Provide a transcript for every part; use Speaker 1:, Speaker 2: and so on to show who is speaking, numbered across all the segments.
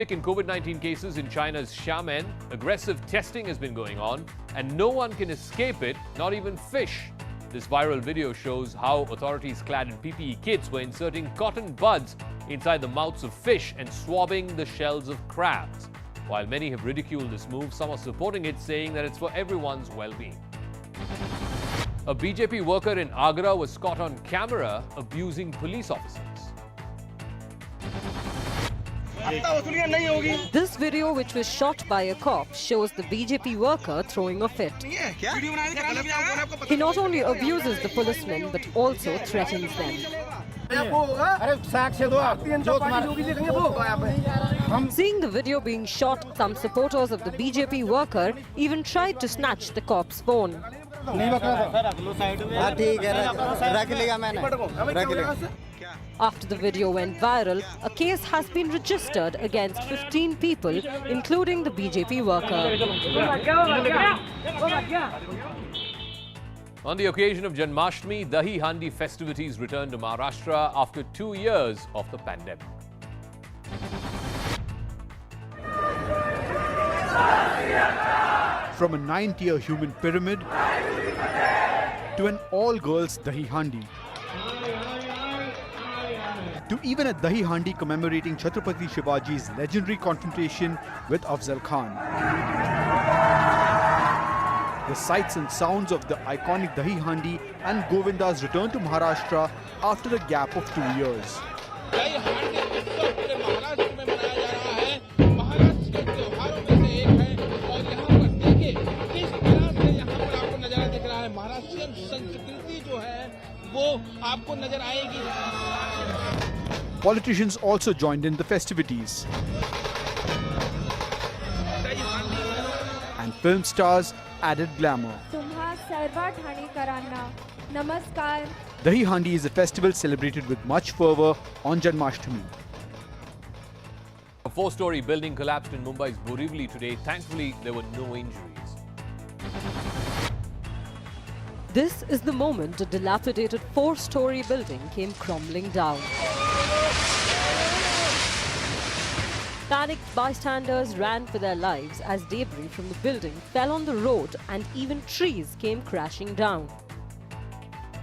Speaker 1: In COVID-19 cases in China's Xiamen, aggressive testing has been going on and no one can escape it, not even fish. This viral video shows how authorities clad in PPE kits were inserting cotton buds inside the mouths of fish and swabbing the shells of crabs. While many have ridiculed this move, some are supporting it, saying that it's for everyone's well-being. A BJP worker in Agra was caught on camera abusing police officers.
Speaker 2: This video, which was shot by a cop, shows the BJP worker throwing a fit. He not only abuses the policemen but also threatens them. Seeing the video being shot, some supporters of the BJP worker even tried to snatch the cop's phone. After the video went viral, a case has been registered against 15 people, including the BJP worker.
Speaker 1: On the occasion of Janmashtami, Dahi Handi festivities returned to Maharashtra after 2 years of the pandemic.
Speaker 3: From a 9-tier human pyramid to an all-girls Dahi Handi, to even a Dahi Handi commemorating Chhatrapati Shivaji's legendary confrontation with Afzal Khan. The sights and sounds of the iconic Dahi Handi and Govinda's return to Maharashtra after a gap of 2 years. Politicians also joined in the festivities. And film stars added glamour. Dahi Handi is a festival celebrated with much fervour on Janmashtami.
Speaker 1: A 4-story building collapsed in Mumbai's Borivali today. Thankfully, there were no injuries.
Speaker 2: This is the moment a dilapidated 4-story building came crumbling down. Panicked bystanders ran for their lives as debris from the building fell on the road and even trees came crashing down.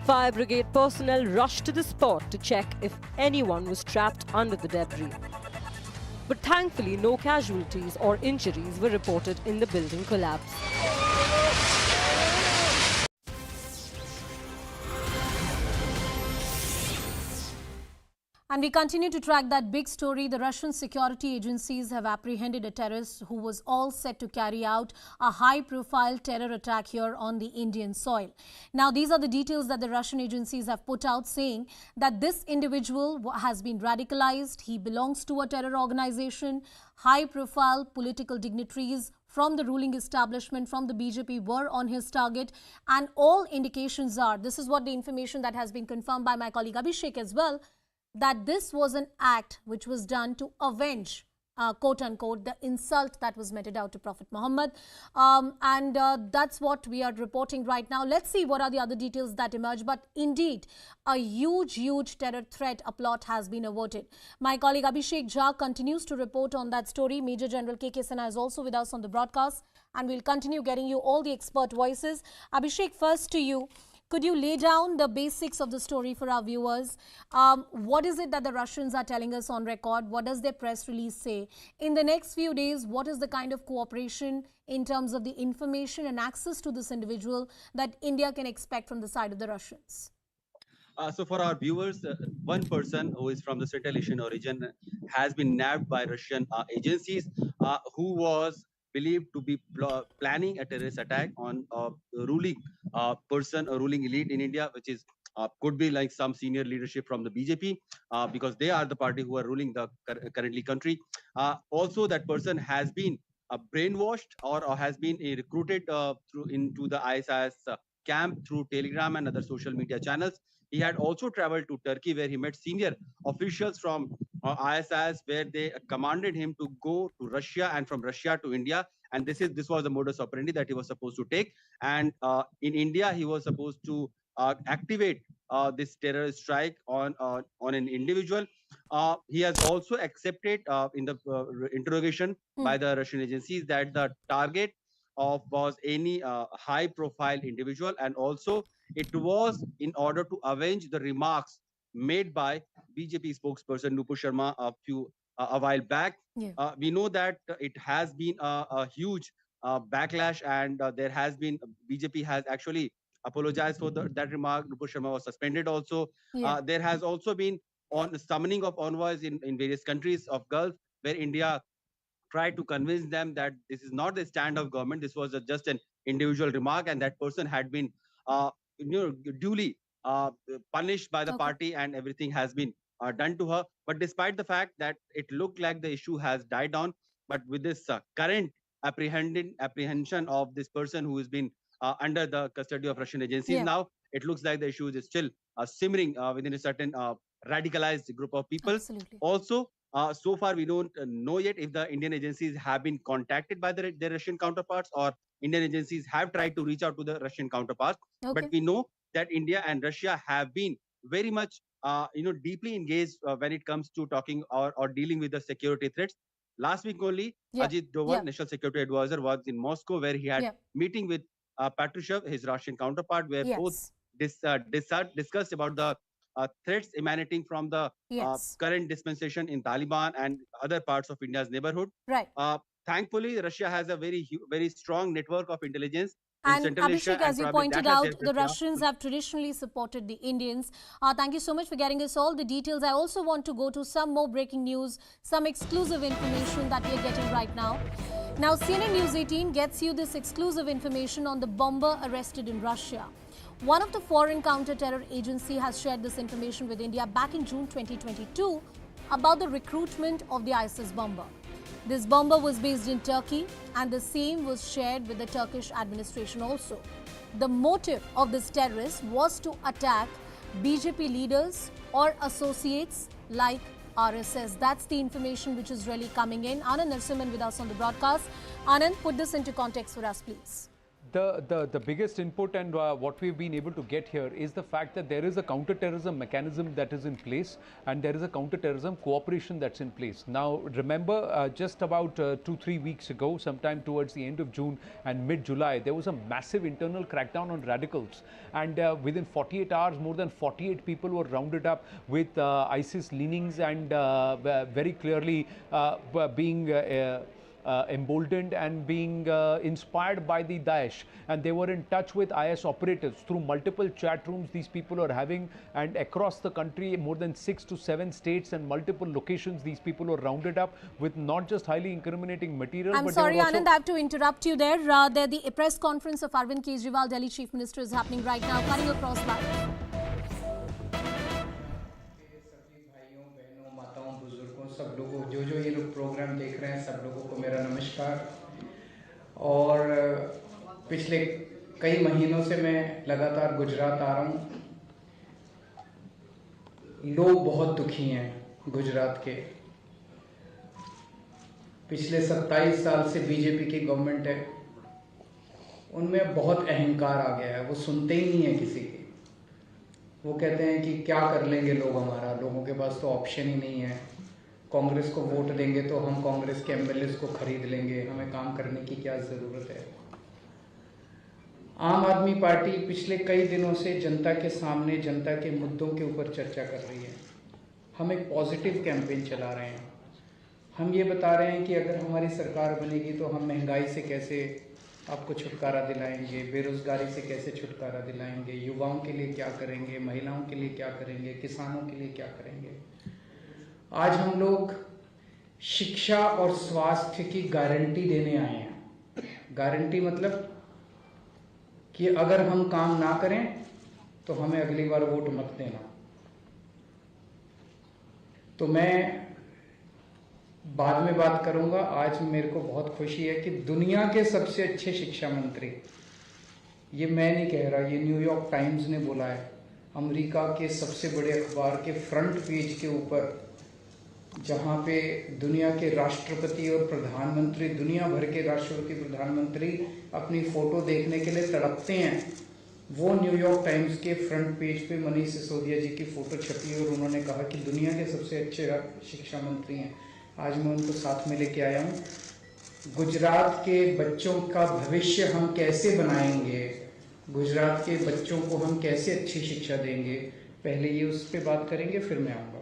Speaker 2: Fire brigade personnel rushed to the spot to check if anyone was trapped under the debris. But thankfully, no casualties or injuries were reported in the building collapse.
Speaker 4: And we continue to track that big story. The Russian security agencies have apprehended a terrorist who was all set to carry out a high-profile terror attack here on the Indian soil. Now, these are the details that the Russian agencies have put out, saying that this individual has been radicalized. He belongs to a terror organization. High-profile political dignitaries from the ruling establishment, from the BJP, were on his target. And all indications are, this is what the information that has been confirmed by my colleague Abhishek as well, that this was an act which was done to avenge, quote-unquote, the insult that was meted out to Prophet Muhammad. That's what we are reporting right now. Let's see what are the other details that emerge. But indeed, a huge terror threat, a plot has been averted. My colleague Abhishek Jha continues to report on that story. Major General K.K. Sinha is also with us on the broadcast, and we'll continue getting you all the expert voices. Abhishek, first to you. Could you lay down the basics of the story for our viewers? What is it that the Russians are telling us on record? What does their press release say? In the next few days, what is the kind of cooperation in terms of the information and access to this individual that India can expect from the side of the Russians?
Speaker 5: So for our viewers, one person who is from the Central Asian origin has been nabbed by Russian agencies who was believed to be planning a terrorist attack on a ruling person, a ruling elite in India, which is could be like some senior leadership from the BJP, because they are the party who are ruling the currently country. Also, that person has been brainwashed or has been recruited into the ISIS camp through Telegram and other social media channels. He had also traveled to Turkey, where he met senior officials from ISIS, where they commanded him to go to Russia and from Russia to India. And this was the modus operandi that he was supposed to take. And in India, he was supposed to activate this terrorist strike on an individual. He has also accepted in the interrogation by the Russian agencies that the target of was any high-profile individual, and also it was in order to avenge the remarks made by BJP spokesperson Nupur Sharma a while back.
Speaker 4: Yeah.
Speaker 5: We know that it has been a huge backlash, and there has been BJP has actually apologized for that remark. Nupur Sharma was suspended also.
Speaker 4: Yeah.
Speaker 5: There has also been on summoning of envoys in various countries of Gulf, where India tried to convince them that this is not the stand of government. This was just an individual remark, and that person had been uh, duly punished by the
Speaker 4: Okay.
Speaker 5: party, and everything has been done to her. But despite the fact that it looked like the issue has died down, but with this current apprehension of this person who has been under the custody of Russian agencies
Speaker 4: Yeah.
Speaker 5: now, it looks like the issue is still simmering within a certain radicalized group of people.
Speaker 4: Absolutely.
Speaker 5: Also, so far, we don't know yet if the Indian agencies have been contacted by their Russian counterparts, or Indian agencies have tried to reach out to the Russian counterparts.
Speaker 4: Okay.
Speaker 5: But we know that India and Russia have been very much, deeply engaged when it comes to talking or dealing with the security threats. Last week only,
Speaker 4: Yeah.
Speaker 5: Ajit Doval,
Speaker 4: Yeah.
Speaker 5: National Security Advisor, was in Moscow, where he had
Speaker 4: Yeah.
Speaker 5: meeting with Patrushev, his Russian counterpart, where both
Speaker 4: Yes.
Speaker 5: discussed about the threats emanating from the
Speaker 4: Yes.
Speaker 5: current dispensation in Taliban and other parts of India's neighborhood.
Speaker 4: Right.
Speaker 5: Thankfully, Russia has a very strong network of intelligence in
Speaker 4: And
Speaker 5: Central Asia,
Speaker 4: Abhishek,
Speaker 5: and
Speaker 4: as you
Speaker 5: probably
Speaker 4: pointed
Speaker 5: that has
Speaker 4: out,
Speaker 5: helped
Speaker 4: the
Speaker 5: Russia.
Speaker 4: Russians have traditionally supported the Indians. Thank you so much for getting us all the details. I also want to go to some more breaking news, some exclusive information that we are getting right now. Now, CNN News 18 gets you this exclusive information on the bomber arrested in Russia. One of the foreign counter-terror agency has shared this information with India back in June 2022 about the recruitment of the ISIS bomber. This bomber was based in Turkey, and the same was shared with the Turkish administration also. The motive of this terrorist was to attack BJP leaders or associates like RSS. That's the information which is really coming in. Anand Narasimhan with us on the broadcast. Anand, put this into context for us, please.
Speaker 6: The biggest input and what we've been able to get here is the fact that there is a counter-terrorism mechanism that is in place, and there is a counter-terrorism cooperation that's in place. Now, remember, just about 2-3 weeks ago, sometime towards the end of June and mid-July, there was a massive internal crackdown on radicals, and within 48 hours, more than 48 people were rounded up with ISIS leanings and very clearly being emboldened and being inspired by the Daesh, and they were in touch with IS operatives through multiple chat rooms these people are having, and across the country, more than 6 to 7 states and multiple locations, these people were rounded up with not just highly incriminating material.
Speaker 4: I'm sorry, Anand, I have to interrupt you there. The press conference of Arvind Kejriwal, Delhi Chief Minister, is happening right now, cutting across live.
Speaker 7: सब लोगों जो ये लोग programme देख रहे हैं, सब लोगों को मेरा नमस्कार। और पिछले कई महीनों से मैं लगातार गुजरात आ रहा हूँ। लोग बहुत दुखी हैं गुजरात के। पिछले 27 साल से बीजेपी की गवर्नमेंट है, उनमें बहुत अहंकार आ गया है, वो सुनते ही नहीं है किसी की। वो कहते हैं कि क्या कर लेंगे लोग हमारा, लोगों के पास तो ऑप्शन ही नहीं है। कांग्रेस को वोट देंगे तो हम कांग्रेस के एमएलएस को खरीद लेंगे, हमें काम करने की क्या ज़रूरत है। आम आदमी पार्टी पिछले कई दिनों से जनता के सामने जनता के मुद्दों के ऊपर चर्चा कर रही है। हम एक पॉजिटिव कैंपेन चला रहे हैं। हम ये बता रहे हैं कि अगर हमारी सरकार बनेगी तो हम महंगाई से कैसे आपको छुटकारा दिलाएंगे, बेरोजगारी से कैसे छुटकारा दिलाएंगे, युवाओं के लिए क्या करेंगे, महिलाओं के लिए क्या करेंगे, किसानों के लिए क्या करेंगे। आज हम लोग शिक्षा और स्वास्थ्य की गारंटी देने आए हैं। गारंटी मतलब कि अगर हम काम ना करें तो हमें अगली बार वोट मत देना। तो मैं बाद में बात करूंगा। आज मेरे को बहुत खुशी है कि दुनिया के सबसे अच्छे शिक्षा मंत्री, ये मैं नहीं कह रहा, ये न्यूयॉर्क टाइम्स ने बोला है, अमेरिका के सबसे बड़े अखबार के फ्रंट पेज के ऊपर, जहाँ पे दुनिया के राष्ट्रपति और प्रधानमंत्री, दुनिया भर के राष्ट्रपति प्रधानमंत्री अपनी फ़ोटो देखने के लिए तड़पते हैं, वो न्यूयॉर्क टाइम्स के फ्रंट पेज पे मनीष सिसोदिया जी की फ़ोटो छपी और उन्होंने कहा कि दुनिया के सबसे अच्छे शिक्षा मंत्री हैं। आज मैं उनको साथ में लेके आया हूँ। गुजरात के बच्चों का भविष्य हम कैसे बनाएंगे, गुजरात के बच्चों को हम कैसे अच्छी शिक्षा देंगे, पहले ये उस पर बात करेंगे, फिर मैं आऊँगा।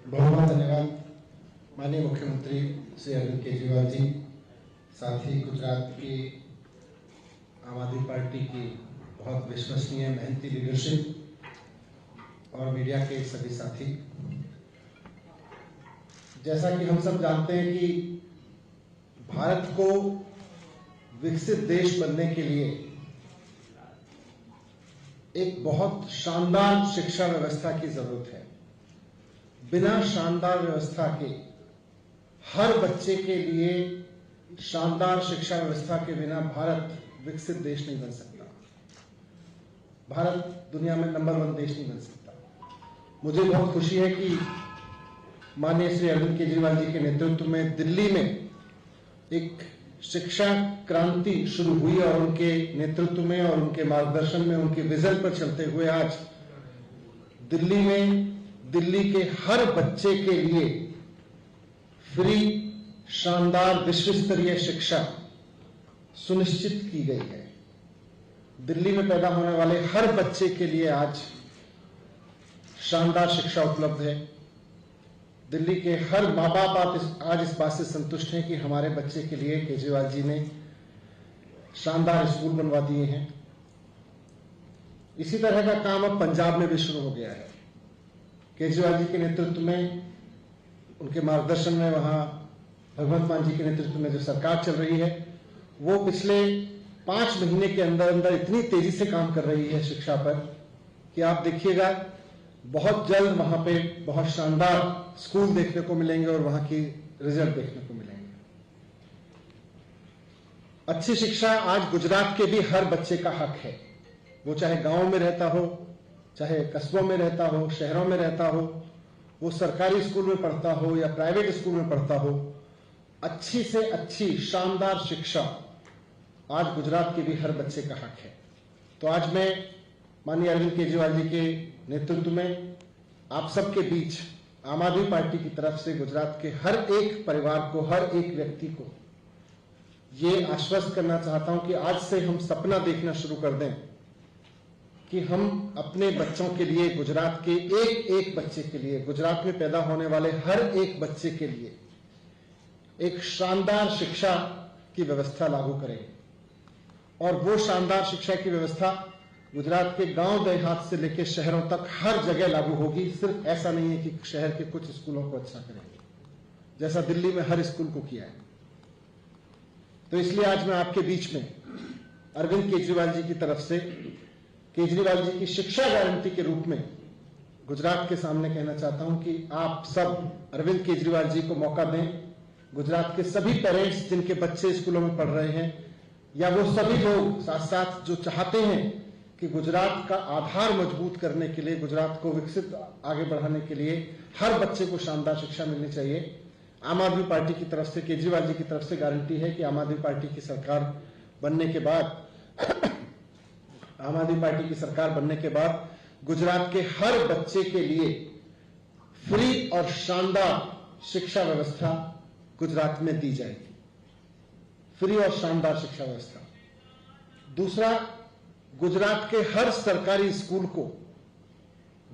Speaker 8: बहुत बहुत धन्यवाद माननीय मुख्यमंत्री श्री अरविंद केजरीवाल जी, साथ ही गुजरात की आम आदमी पार्टी की बहुत विश्वसनीय मेहनती लीडरशिप और मीडिया के सभी साथी। जैसा कि हम सब जानते हैं कि भारत को विकसित देश बनने के लिए एक बहुत शानदार शिक्षा व्यवस्था की जरूरत है। बिना शानदार व्यवस्था के, हर बच्चे के लिए शानदार शिक्षा व्यवस्था के बिना भारत विकसित देश नहीं बन सकता। भारत दुनिया में नंबर 1 देश नहीं बन सकता। मुझे बहुत खुशी है कि माननीय श्री अरविंद केजरीवाल जी के नेतृत्व में दिल्ली में एक शिक्षा क्रांति शुरू हुई और उनके नेतृत्व में और उनके मार्गदर्शन में, उनके विजन पर चलते हुए आज दिल्ली में दिल्ली के हर बच्चे के लिए फ्री शानदार विश्व स्तरीय शिक्षा सुनिश्चित की गई है। दिल्ली में पैदा होने वाले हर बच्चे के लिए आज शानदार शिक्षा उपलब्ध है। दिल्ली के हर माँ बाप आज इस बात से संतुष्ट हैं कि हमारे बच्चे के लिए केजरीवाल जी ने शानदार स्कूल बनवा दिए हैं। इसी तरह का काम अब पंजाब में भी शुरू हो गया है। केजरीवाल जी के नेतृत्व में, उनके मार्गदर्शन में वहां भगवंत मान जी के नेतृत्व में जो सरकार चल रही है, वो पिछले 5 महीने के अंदर अंदर इतनी तेजी से काम कर रही है शिक्षा पर कि आप देखिएगा बहुत जल्द वहां पे बहुत शानदार स्कूल देखने को मिलेंगे और वहां की रिजल्ट देखने को मिलेंगे। अच्छी शिक्षा आज गुजरात के भी हर बच्चे का हक है। वो चाहे गांव में रहता हो, चाहे कस्बों में रहता हो, शहरों में रहता हो, वो सरकारी स्कूल में पढ़ता हो या प्राइवेट स्कूल में पढ़ता हो, अच्छी से अच्छी शानदार शिक्षा आज गुजरात के भी हर बच्चे का हक है। तो आज मैं माननीय अरविंद केजरीवाल जी के नेतृत्व में आप सबके बीच आम आदमी पार्टी की तरफ से गुजरात के हर एक परिवार को, हर एक व्यक्ति को ये आश्वस्त करना चाहता हूं कि आज से हम सपना देखना शुरू कर दें कि हम अपने बच्चों के लिए, गुजरात के एक एक बच्चे के लिए, गुजरात में पैदा होने वाले हर एक बच्चे के लिए एक शानदार शिक्षा की व्यवस्था लागू करेंगे। और वो शानदार शिक्षा की व्यवस्था गुजरात के गांव देहात से लेकर शहरों तक हर जगह लागू होगी। सिर्फ ऐसा नहीं है कि शहर के कुछ स्कूलों को अच्छा करेंगे, जैसा दिल्ली में हर स्कूल को किया है। तो इसलिए आज मैं आपके बीच में अरविंद केजरीवाल जी की तरफ से केजरीवाल जी की शिक्षा गारंटी के रूप में गुजरात के सामने कहना चाहता हूं कि आप सब अरविंद केजरीवाल जी को मौका दें। गुजरात के सभी पेरेंट्स जिनके बच्चे स्कूलों में पढ़ रहे हैं, या वो सभी लोग साथ साथ जो चाहते हैं कि गुजरात का आधार मजबूत करने के लिए, गुजरात को विकसित आगे बढ़ाने के लिए हर बच्चे को शानदार शिक्षा मिलनी चाहिए। आम आदमी पार्टी की तरफ से, केजरीवाल जी की तरफ से गारंटी है कि आम आदमी पार्टी की सरकार बनने के बाद गुजरात के हर बच्चे के लिए फ्री और शानदार शिक्षा व्यवस्था गुजरात में दी जाएगी। फ्री और शानदार शिक्षा व्यवस्था। दूसरा, गुजरात के हर सरकारी स्कूल को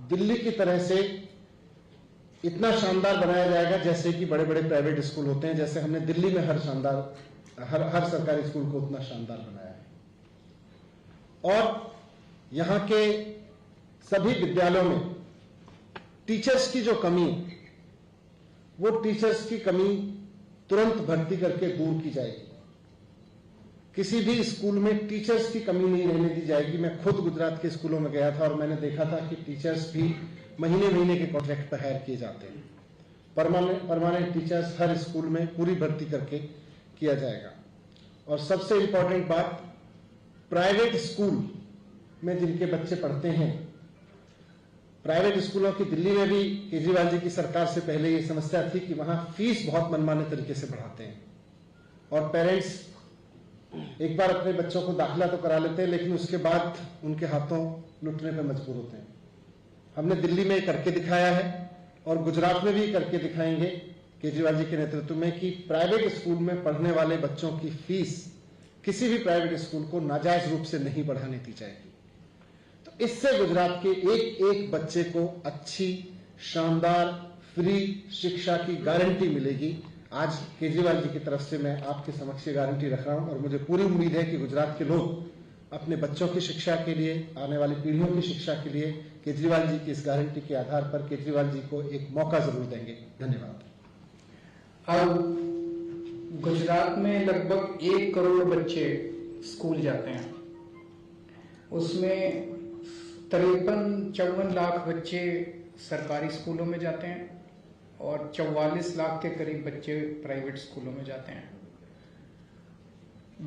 Speaker 8: दिल्ली की तरह से इतना शानदार बनाया जाएगा जैसे कि बड़े बड़े प्राइवेट स्कूल होते हैं। जैसे हमने दिल्ली में हर सरकारी स्कूल को उतना शानदार बनाया है। और यहां के सभी विद्यालयों में टीचर्स की जो कमी है, वो टीचर्स की कमी तुरंत भर्ती करके दूर की जाएगी। किसी भी स्कूल में टीचर्स की कमी नहीं रहने दी जाएगी। मैं खुद गुजरात के स्कूलों में गया था और मैंने देखा था कि टीचर्स भी महीने महीने के कॉन्ट्रैक्ट पर हायर किए जाते हैं। परमानेंट टीचर्स हर स्कूल में पूरी भर्ती करके किया जाएगा। और सबसे इंपॉर्टेंट बात, प्राइवेट स्कूल में जिनके बच्चे पढ़ते हैं, प्राइवेट स्कूलों की दिल्ली में भी केजरीवाल जी की सरकार से पहले ये समस्या थी कि वहां फीस बहुत मनमाने तरीके से बढ़ाते हैं और पेरेंट्स एक बार अपने बच्चों को दाखिला तो करा लेते हैं, लेकिन उसके बाद उनके हाथों लुटने पर मजबूर होते हैं। हमने दिल्ली में करके दिखाया है और गुजरात में भी करके दिखाएंगे केजरीवाल जी के नेतृत्व में कि प्राइवेट स्कूल में पढ़ने वाले बच्चों की फीस किसी भी प्राइवेट स्कूल को नाजायज रूप से नहीं बढ़ाने दी जाएगी। तो इससे गुजरात के एक एक बच्चे को अच्छी शानदार फ्री शिक्षा की गारंटी मिलेगी। आज केजरीवाल जी की तरफ से मैं आपके समक्ष ये गारंटी रख रहा हूं और मुझे पूरी उम्मीद है कि गुजरात के लोग अपने बच्चों की शिक्षा के लिए, आने वाली पीढ़ियों की शिक्षा के लिए केजरीवाल जी की इस गारंटी के आधार पर केजरीवाल जी को एक मौका जरूर देंगे। धन्यवाद।
Speaker 7: अब गुजरात में लगभग 1 करोड़ बच्चे स्कूल जाते हैं, उसमें 53-54 लाख बच्चे सरकारी स्कूलों में जाते हैं और 44 लाख के करीब बच्चे प्राइवेट स्कूलों में जाते हैं।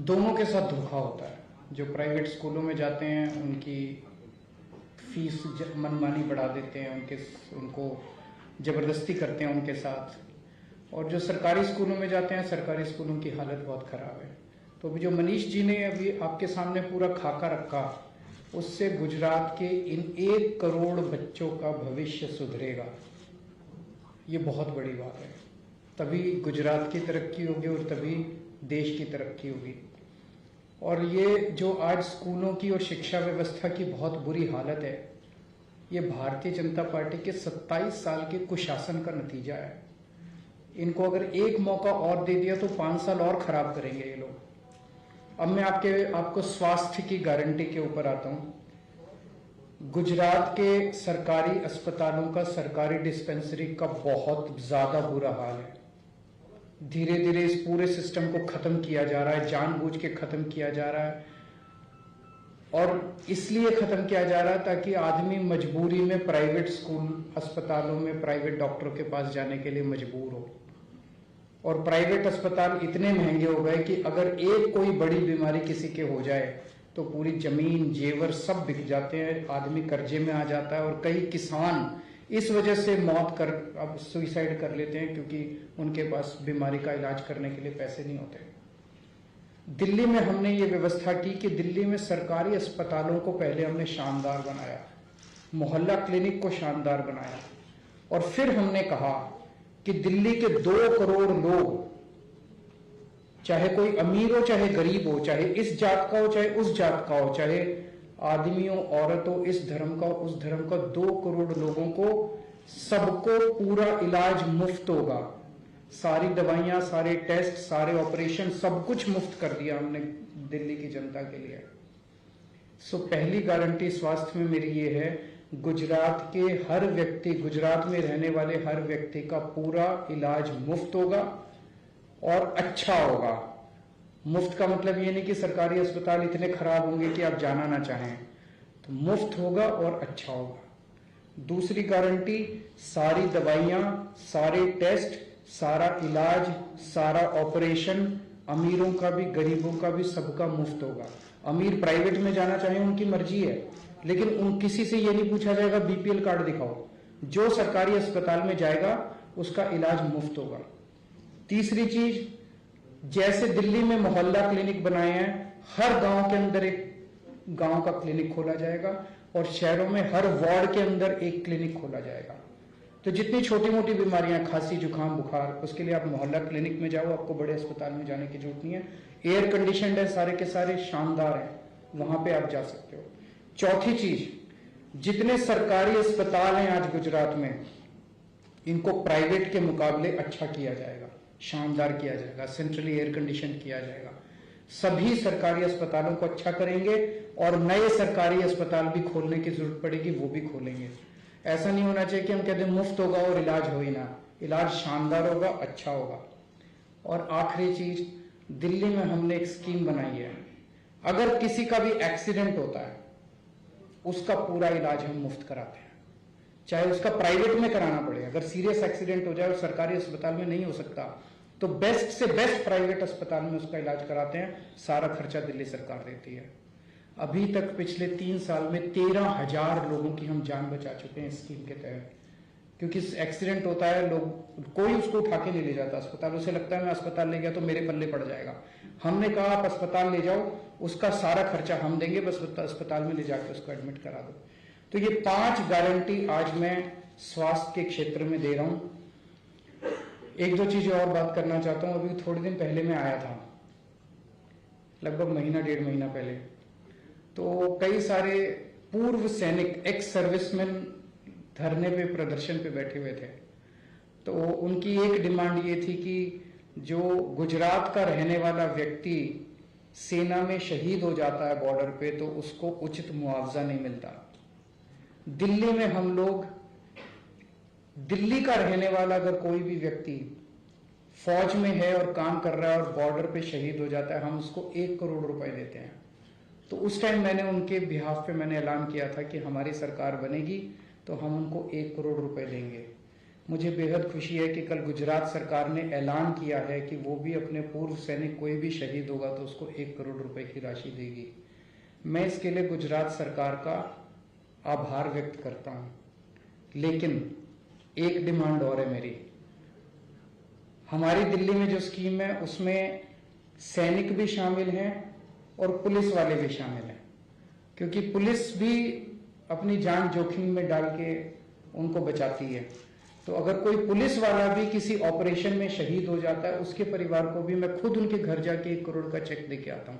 Speaker 7: दोनों के साथ धोखा होता है। जो प्राइवेट स्कूलों में जाते हैं उनकी फीस मनमानी बढ़ा देते हैं, उनको जबरदस्ती करते हैं उनके साथ, और जो सरकारी स्कूलों में जाते हैं सरकारी स्कूलों की हालत बहुत खराब है। तो अभी जो मनीष जी ने अभी आपके सामने पूरा खाका रखा, उससे गुजरात के इन 1 करोड़ बच्चों का भविष्य सुधरेगा। ये बहुत बड़ी बात है। तभी गुजरात की तरक्की होगी और तभी देश की तरक्की होगी। और ये जो आज स्कूलों की और शिक्षा व्यवस्था की बहुत बुरी हालत है, ये भारतीय जनता पार्टी के 27 साल के कुशासन का नतीजा है। इनको अगर एक मौका और दे दिया तो 5 साल और खराब करेंगे ये लोग। अब मैं आपको स्वास्थ्य की गारंटी के ऊपर आता हूं। गुजरात के सरकारी अस्पतालों का, सरकारी डिस्पेंसरी का बहुत ज्यादा बुरा हाल है। धीरे धीरे इस पूरे सिस्टम को खत्म किया जा रहा है, जानबूझ के खत्म किया जा रहा है। और इसलिए खत्म किया जा रहा है ताकि आदमी मजबूरी में प्राइवेट स्कूल अस्पतालों में प्राइवेट डॉक्टरों के पास जाने के लिए मजबूर हो। और प्राइवेट अस्पताल इतने महंगे हो गए कि अगर एक कोई बड़ी बीमारी किसी के हो जाए तो पूरी जमीन जेवर सब बिक जाते हैं, आदमी कर्जे में आ जाता है। और कई किसान इस वजह से अब सुइसाइड कर लेते हैं क्योंकि उनके पास बीमारी का इलाज करने के लिए पैसे नहीं होते। दिल्ली में हमने ये व्यवस्था की कि दिल्ली में सरकारी अस्पतालों को पहले हमने शानदार बनाया, मोहल्ला क्लिनिक को शानदार बनाया, और फिर हमने कहा कि दिल्ली के 2 करोड़ लोग, चाहे कोई अमीर हो चाहे गरीब हो, चाहे इस जात का हो चाहे उस जात का हो, चाहे आदमी हो औरत हो, इस धर्म का उस धर्म का, 2 करोड़ लोगों को सबको पूरा इलाज मुफ्त होगा। सारी दवाइयां, सारे टेस्ट, सारे ऑपरेशन, सब कुछ मुफ्त कर दिया हमने दिल्ली की जनता के लिए। सो पहली गारंटी स्वास्थ्य में मेरी ये है, गुजरात के हर व्यक्ति, गुजरात में रहने वाले हर व्यक्ति का पूरा इलाज मुफ्त होगा और अच्छा होगा। मुफ्त का मतलब ये नहीं कि सरकारी अस्पताल इतने खराब होंगे कि आप जाना ना चाहें, तो मुफ्त होगा और अच्छा होगा। दूसरी गारंटी, सारी दवाइयां, सारे टेस्ट, सारा इलाज, सारा ऑपरेशन, अमीरों का भी गरीबों का भी सबका मुफ्त होगा। अमीर प्राइवेट में जाना चाहे उनकी मर्जी है, लेकिन उन किसी से ये नहीं पूछा जाएगा बीपीएल कार्ड दिखाओ। जो सरकारी अस्पताल में जाएगा उसका इलाज मुफ्त होगा। तीसरी चीज, जैसे दिल्ली में मोहल्ला क्लिनिक बनाए हैं, हर गांव के अंदर एक गांव का क्लिनिक खोला जाएगा और शहरों में हर वार्ड के अंदर एक क्लिनिक खोला जाएगा। तो जितनी छोटी मोटी बीमारियां, खांसी जुकाम बुखार, उसके लिए आप मोहल्ला क्लिनिक में जाओ, आपको बड़े अस्पताल में जाने की जरूरत नहीं है। एयर कंडीशनड है, सारे के सारे शानदार हैं, वहां पे आप जा सकते हो। चौथी चीज, जितने सरकारी अस्पताल हैं आज गुजरात में, इनको प्राइवेट के मुकाबले अच्छा किया जाएगा, शानदार किया जाएगा, सेंट्रली एयर कंडीशन किया जाएगा। सभी सरकारी अस्पतालों को अच्छा करेंगे और नए सरकारी अस्पताल भी खोलने की जरूरत पड़ेगी, वो भी खोलेंगे। ऐसा नहीं होना चाहिए कि हम कहते हैं मुफ्त होगा और इलाज हो ही ना, इलाज शानदार होगा, अच्छा होगा। और आखिरी चीज, दिल्ली में हमने एक स्कीम बनाई है, अगर किसी का भी एक्सीडेंट होता है उसका पूरा इलाज हम मुफ्त कराते हैं, चाहे उसका प्राइवेट में कराना पड़े। अगर सीरियस एक्सीडेंट हो जाए और सरकारी अस्पताल में नहीं हो सकता तो बेस्ट से बेस्ट प्राइवेट अस्पताल में उसका इलाज कराते हैं, सारा खर्चा दिल्ली सरकार देती है। अभी तक पिछले 3 साल में 13,000 लोगों की हम जान बचा चुके हैं इस स्कीम के तहत, क्योंकि एक्सीडेंट होता है, लोग कोई उसको उठा के नहीं ले जाता अस्पताल, उसे लगता है मैं अस्पताल ले गया तो मेरे पल्ले पड़ जाएगा। हमने कहा आप अस्पताल ले जाओ, उसका सारा खर्चा हम देंगे, बस अस्पताल में ले जाकर उसको एडमिट करा दो। तो ये 5 गारंटी आज मैं स्वास्थ्य के क्षेत्र में दे रहा हूं। एक दो चीजें और बात करना चाहता हूं। अभी थोड़े दिन पहले मैं आया था, लगभग महीना 1.5 महीना पहले, तो कई सारे पूर्व सैनिक, एक्स सर्विसमैन धरने पे, प्रदर्शन पे बैठे हुए थे। तो उनकी एक डिमांड ये थी कि जो गुजरात का रहने वाला व्यक्ति सेना में शहीद हो जाता है बॉर्डर पे, तो उसको उचित मुआवजा नहीं मिलता। दिल्ली में हम लोग, दिल्ली का रहने वाला अगर कोई भी व्यक्ति फौज में है और काम कर रहा है और बॉर्डर पे शहीद हो जाता है, हम उसको 1 करोड़ रुपए देते हैं। तो उस टाइम मैंने उनके बिहाफ पे मैंने ऐलान किया था कि हमारी सरकार बनेगी तो हम उनको 1 करोड़ रुपए देंगे। मुझे बेहद खुशी है कि कल गुजरात सरकार ने ऐलान किया है कि वो भी अपने पूर्व सैनिक, कोई भी शहीद होगा तो उसको 1 करोड़ रुपए की राशि देगी। मैं इसके लिए गुजरात सरकार का आभार व्यक्त करता हूं। लेकिन एक डिमांड और है मेरी। हमारी दिल्ली में जो स्कीम है उसमें सैनिक भी शामिल हैं और पुलिस वाले भी शामिल हैं, क्योंकि पुलिस भी अपनी जान जोखिम में डाल के उनको बचाती है। तो अगर कोई पुलिस वाला भी किसी ऑपरेशन में शहीद हो जाता है, उसके परिवार को भी मैं खुद उनके घर जाके 1 करोड़ का चेक दे के आता हूं।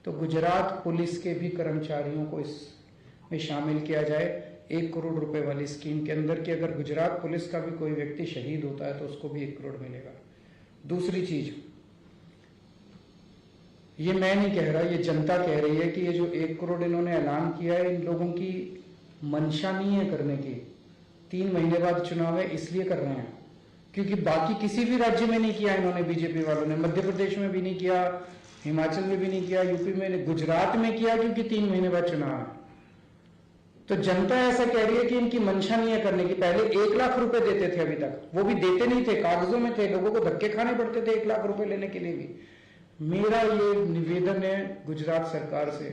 Speaker 7: तो गुजरात पुलिस के भी कर्मचारियों को इसमें शामिल किया जाए 1 करोड़ रुपए वाली स्कीम के अंदर, कि अगर गुजरात पुलिस का भी कोई व्यक्ति शहीद होता है तो उसको भी 1 करोड़ मिलेगा। दूसरी चीज, ये मैं नहीं कह रहा, ये जनता कह रही है कि ये जो 1 करोड़ इन्होंने ऐलान किया है, इन लोगों की मंशा नहीं है करने की। 3 महीने बाद चुनाव है इसलिए कर रहे हैं, क्योंकि बाकी किसी भी राज्य में नहीं किया इन्होंने, बीजेपी वालों ने मध्य प्रदेश में भी नहीं किया, हिमाचल में भी नहीं किया, यूपी में, गुजरात में किया क्योंकि 3 महीने बाद चुनाव है। तो जनता ऐसा कह रही है कि इनकी मंशा नहीं है करने की। पहले 1 लाख रुपए देते थे, अभी तक वो भी देते नहीं थे, कागजों में थे, लोगों को धक्के खाने पड़ते थे 1 लाख रुपए लेने के लिए भी। मेरा ये निवेदन है गुजरात सरकार से,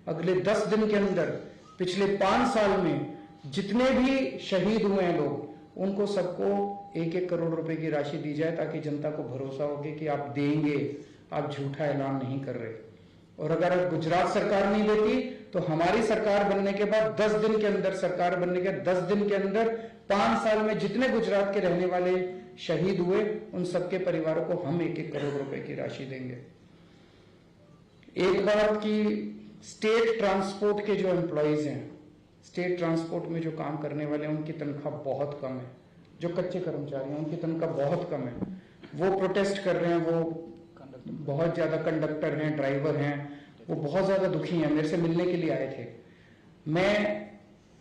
Speaker 7: अगले 10 दिन के अंदर पिछले 5 साल में जितने भी शहीद हुए हैं लोग, उनको सबको 1-1 करोड़ रुपए की राशि दी जाए, ताकि जनता को भरोसा हो कि आप देंगे, आप झूठा ऐलान नहीं कर रहे। और अगर गुजरात सरकार नहीं देती तो हमारी सरकार बनने के बाद 10 दिन के अंदर, सरकार बनने के 10 दिन के अंदर 5 साल में जितने गुजरात के रहने वाले शहीद हुए, उन सबके परिवारों को हम 1-1 करोड़ रुपए की राशि देंगे। एक बात की, स्टेट ट्रांसपोर्ट के जो एम्प्लॉइज हैं, स्टेट ट्रांसपोर्ट में जो काम करने वाले हैं, उनकी तनख्वाह बहुत कम है। जो कच्चे कर्मचारी हैं उनकी तनख्वाह बहुत कम है। वो प्रोटेस्ट कर रहे हैं, वो बहुत ज्यादा कंडक्टर हैं, ड्राइवर हैं, वो बहुत ज्यादा दुखी हैं, मेरे से मिलने के लिए आए थे। मैं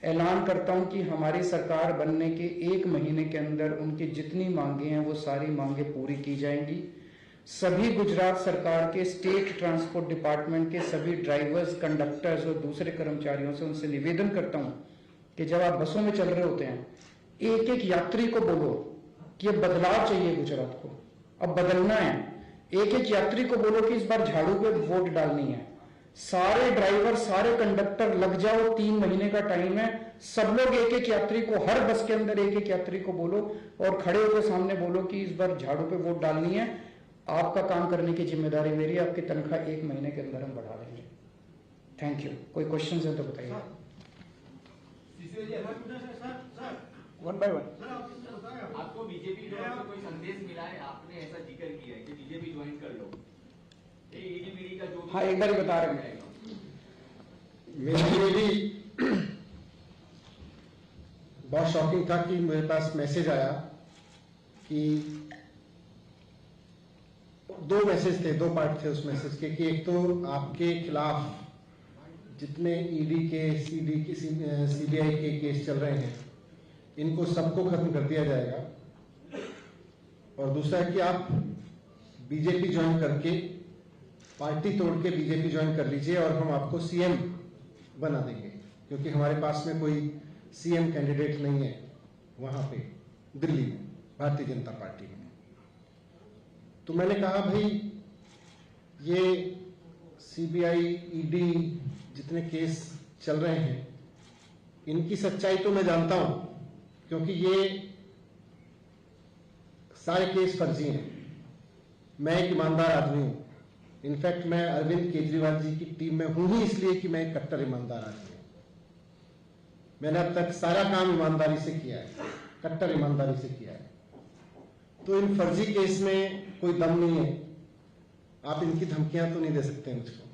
Speaker 7: ऐलान करता हूं कि हमारी सरकार बनने के 1 महीने के अंदर उनकी जितनी मांगे हैं वो सारी मांगे पूरी की जाएंगी। सभी गुजरात सरकार के स्टेट ट्रांसपोर्ट डिपार्टमेंट के सभी ड्राइवर्स, कंडक्टर्स और दूसरे कर्मचारियों से उनसे निवेदन करता हूं कि जब आप बसों में चल रहे होते हैं, एक-एक यात्री को बोलो कि अब बदलाव चाहिए गुजरात को, अब बदलना है। एक-एक यात्री को बोलो कि इस बार झाड़ू पे वोट डालनी है। सारे ड्राइवर, सारे कंडक्टर लग जाओ, 3 महीने का टाइम है। सब लोग 1-1 यात्री को, हर बस के अंदर 1-1 यात्री को बोलो और खड़े होकर सामने बोलो कि इस बार झाड़ू पे वोट डालनी है। आपका काम करने की जिम्मेदारी मेरी, आपकी तनख्वाह 1 महीने के अंदर हम बढ़ा देंगे। Thank you. कोई क्वेश्चन है तो बताइए।
Speaker 9: One by one.
Speaker 10: आपको बीजेपी की तरफ से कोई संदेश मिला है? आपने ऐसा जिक्र किया है कि बीजेपी ज्वाइन कर लो, ईडी का जो,
Speaker 7: हाँ एक बार ही बता रहे हैं।
Speaker 8: मेरे लिए भी बहुत शॉकिंग था कि मेरे पास मैसेज आया कि 2 मैसेज थे, 2 पार्ट थे उस मैसेज के, कि एक तो आपके खिलाफ जितने ईडी के, सीडी के, सीबीआई के केस चल रहे हैं, इनको सबको खत्म कर दिया जाएगा, और दूसरा है कि आप बीजेपी ज्वाइन करके, पार्टी तोड़ के बीजेपी ज्वाइन कर लीजिए और हम आपको सीएम बना देंगे, क्योंकि हमारे पास में कोई सीएम कैंडिडेट नहीं है वहां पे दिल्ली में, भारतीय जनता पार्टी में। तो मैंने कहा भाई, ये सीबीआई, ईडी जितने केस चल रहे हैं, इनकी सच्चाई तो मैं जानता हूं, क्योंकि ये सारे केस फर्जी हैं। मैं एक ईमानदार आदमी हूं। इनफैक्ट मैं अरविंद केजरीवाल जी की टीम में हूं ही इसलिए कि मैं एक कट्टर ईमानदार आदमी हूं। मैंने अब तक सारा काम ईमानदारी से किया है, कट्टर ईमानदारी से किया है। तो इन फर्जी केस में कोई दम नहीं है। आप इनकी धमकियां तो नहीं दे सकते मुझको,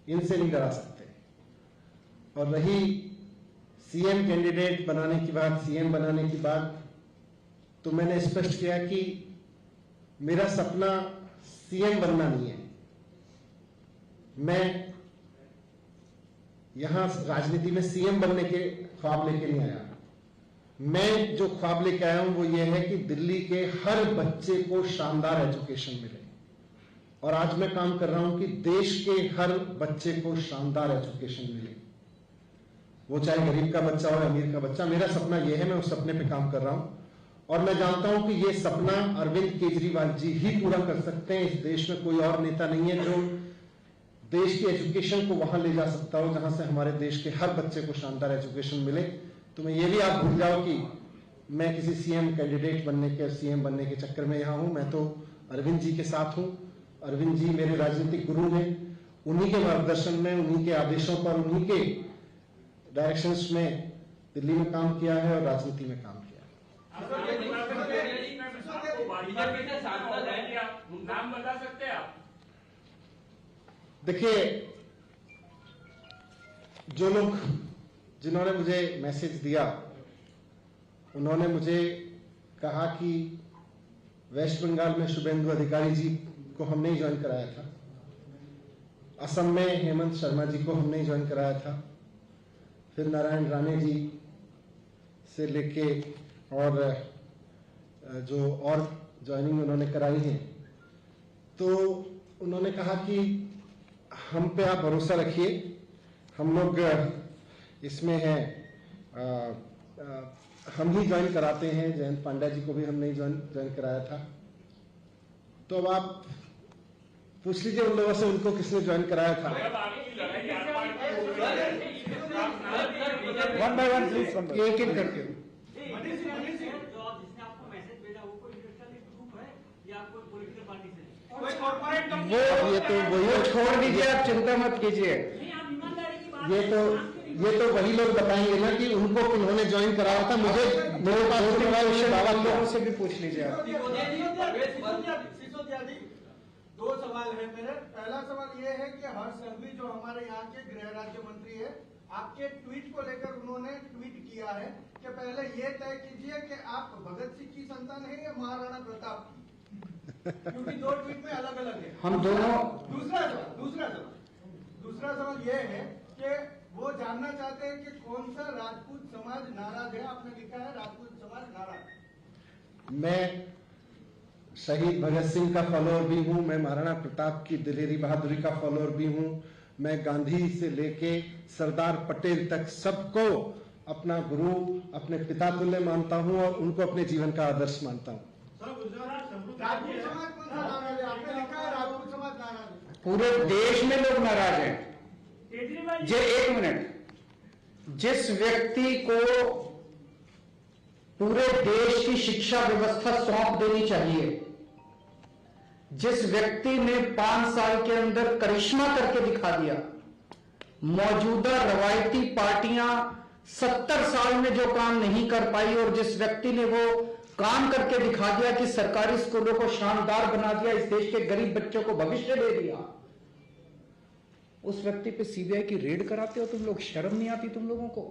Speaker 8: इनसे नहीं डरा सकते। और रही सीएम कैंडिडेट बनाने की बात, सीएम बनाने की बात, तो मैंने स्पष्ट किया कि मेरा सपना सीएम बनना नहीं है। मैं यहां राजनीति में सीएम बनने के ख्वाब लेके नहीं आया। मैं जो ख्वाब लेके आया हूं वो ये है कि दिल्ली के हर बच्चे को शानदार एजुकेशन मिले। और आज मैं काम कर रहा हूं कि देश के हर बच्चे को शानदार एजुकेशन मिले, वो चाहे गरीब का बच्चा हो या अमीर का बच्चा। मेरा सपना ये है, मैं उस सपने पे काम कर रहा हूं। और मैं जानता हूं कि ये सपना अरविंद केजरीवाल जी ही पूरा कर सकते हैं। इस देश में कोई और नेता नहीं है जो देश की एजुकेशन को वहां ले जा सकता हो जहां से हमारे देश के हर बच्चे को शानदार एजुकेशन मिले। तो मैं ये भी आप भूल जाओ कि मैं किसी सीएम कैंडिडेट बनने के, सीएम बनने के चक्कर में यहां हूं। मैं तो अरविंद जी के साथ हूं। अरविंद जी मेरे राजनीतिक गुरु हैं। उन्हीं के मार्गदर्शन में, उन्हीं के आदेशों पर, उन्हीं के डायरेक्शंस में दिल्ली में काम किया है और राजनीति में काम किया है।
Speaker 10: नाम बता सकते हैं आप?
Speaker 8: देखिए, जो लोग जिन्होंने मुझे मैसेज दिया, उन्होंने मुझे कहा कि वेस्ट बंगाल में शुभेंदु अधिकारी जी को हमने ही ज्वाइन कराया था, असम में हेमंत शर्मा जी को हमने ही ज्वाइन कराया था, फिर नारायण राणे जी से लेके और जो और ज्वाइनिंग उन्होंने कराई है, तो उन्होंने कहा कि हम पे आप भरोसा रखिए, हम लोग इसमें हैं, हम ही ज्वाइन कराते हैं। जयंत पांड्या जी को भी हमने ज्वाइन कराया था। तो अब आप पूछ लीजिए उन लोगों से, उनको किसने ज्वाइन कराया था।
Speaker 9: वन बाय वन प्लीज,
Speaker 8: एक एक करके।
Speaker 9: वो ये तो वही छोड़ दीजिए, आप चिंता मत कीजिए।
Speaker 8: ये तो वही लोग बताएंगे ना कि उनको उन्होंने ज्वाइन कराया था। मुझे मेरे पास
Speaker 9: लोगों से भी पूछ लीजिए आप।
Speaker 11: दो सवाल है मेरे। पहला सवाल ये है कि हर्ष संघवी जो हमारे यहाँ के गृह राज्य मंत्री है, आपके ट्वीट को लेकर उन्होंने ट्वीट किया है कि पहले ये तय कीजिए कि आप भगत सिंह की संतान है या महाराणा प्रताप की, क्योंकि दो ट्वीट में अलग अलग है।
Speaker 9: हम दोनों।
Speaker 11: दूसरा सवाल ये है कि वो जानना चाहते हैं कि कौन सा राजपूत समाज नाराज है। आपने लिखा है राजपूत समाज नाराज।
Speaker 8: मैं शहीद भगत सिंह का फॉलोअर भी हूं, मैं महाराणा प्रताप की दिलेरी बहादुरी का फॉलोअर भी हूं, मैं गांधी से लेके सरदार पटेल तक सबको अपना गुरु, अपने पिता तुल्य मानता हूं और उनको अपने जीवन का आदर्श मानता हूं।
Speaker 11: राजपूत समाज कौन सा नाराज है? आपने लिखा है राजपूत समाज नाराज है।
Speaker 9: पूरे देश में लोग नाराज हैं। जे एक मिनट, जिस व्यक्ति को पूरे देश की शिक्षा व्यवस्था सौंप देनी चाहिए, जिस व्यक्ति ने 5 साल के अंदर करिश्मा करके दिखा दिया, मौजूदा रवायती पार्टियां 70 साल में जो काम नहीं कर पाई और जिस व्यक्ति ने वो काम करके दिखा दिया कि सरकारी स्कूलों को शानदार बना दिया, इस देश के गरीब बच्चों को भविष्य दे दिया, उस व्यक्ति पे सीबीआई की रेड कराते हो तुम लोग? शर्म नहीं आती तुम लोगों को?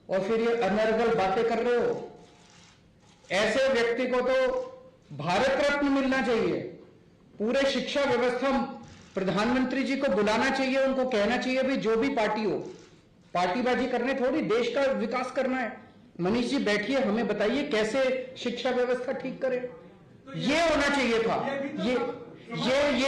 Speaker 9: और फिर ये अनर्गल बातें कर रहे हो। ऐसे व्यक्ति को तो भारत रत्न मिलना चाहिए। पूरे शिक्षा व्यवस्था, प्रधानमंत्री जी को बुलाना चाहिए, उनको कहना चाहिए भी जो भी पार्टी हो, पार्टीबाजी करने थोड़ी देश का विकास करना है। मनीष जी बैठिए, हमें बताइए कैसे शिक्षा व्यवस्था ठीक करें। ये होना चाहिए था। ये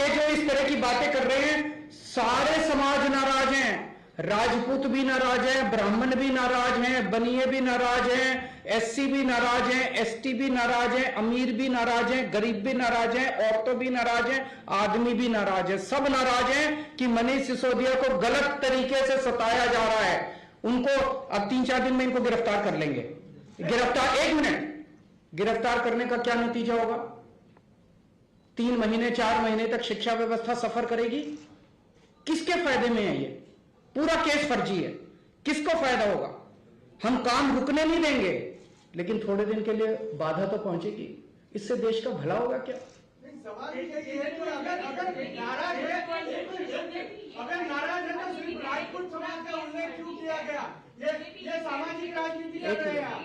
Speaker 9: जो इस तरह की बातें कर रहे हैं, सारे समाज नाराज हैं। राजपूत भी नाराज हैं, ब्राह्मण भी नाराज हैं, बनिए भी नाराज हैं, एससी भी नाराज हैं, एसटी भी नाराज हैं, अमीर भी नाराज हैं, गरीब भी नाराज हैं, औरतें भी नाराज हैं, आदमी भी नाराज हैं। सब नाराज हैं कि मनीष सिसोदिया को गलत तरीके से सताया जा रहा है। उनको अब 3-4 दिन में इनको गिरफ्तार कर लेंगे। गिरफ्तार, एक मिनट, गिरफ्तार करने का क्या नतीजा होगा? 3 महीने 4 महीने तक शिक्षा व्यवस्था सफर करेगी। किसके फायदे में है ये? पूरा केस फर्जी है। किसको फायदा होगा? हम काम रुकने नहीं देंगे, लेकिन थोड़े दिन के लिए बाधा तो पहुंचेगी। इससे देश का भला होगा क्या?
Speaker 11: सवाल ये है कि अगर नाराज है तो सिर्फ राजपूत समाज का उल्लेख क्यों किया गया? ये सामाजिक राजनीति कर रहे हैं आप।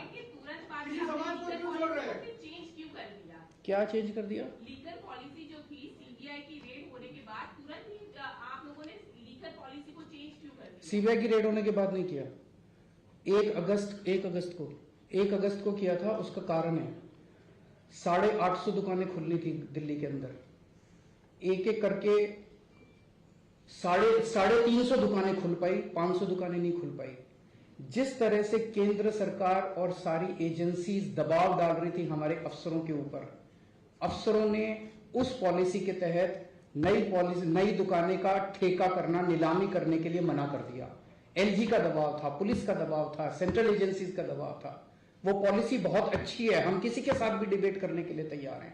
Speaker 11: किसी समाज को क्यों जोड़ रहे हैं?
Speaker 12: चेंज क्यों कर दिया?
Speaker 9: क्या चेंज कर दिया?
Speaker 12: लीकर पॉलिसी जो थी सीबीआई की रेड होने के बाद तुरंत ही आप लोगों ने लीकर पॉलिसी को चेंज क्यों कर दिया?
Speaker 9: सीबीआई की रेड होने के बाद नहीं किया। 1 अगस्त को किया था। उसका कारण है 850 दुकानें खुलनी थी दिल्ली के अंदर। एक एक करके 350 दुकानें खुल पाई, 500 दुकानें नहीं खुल पाई। जिस तरह से केंद्र सरकार और सारी एजेंसीज दबाव डाल रही थी हमारे अफसरों के ऊपर, अफसरों ने उस पॉलिसी के तहत नई दुकानें का ठेका करना, नीलामी करने के लिए मना कर दिया। एलजी का दबाव था, पुलिस का दबाव था, सेंट्रल एजेंसीज का दबाव था। वो पॉलिसी बहुत अच्छी है, हम किसी के साथ भी डिबेट करने के लिए तैयार हैं।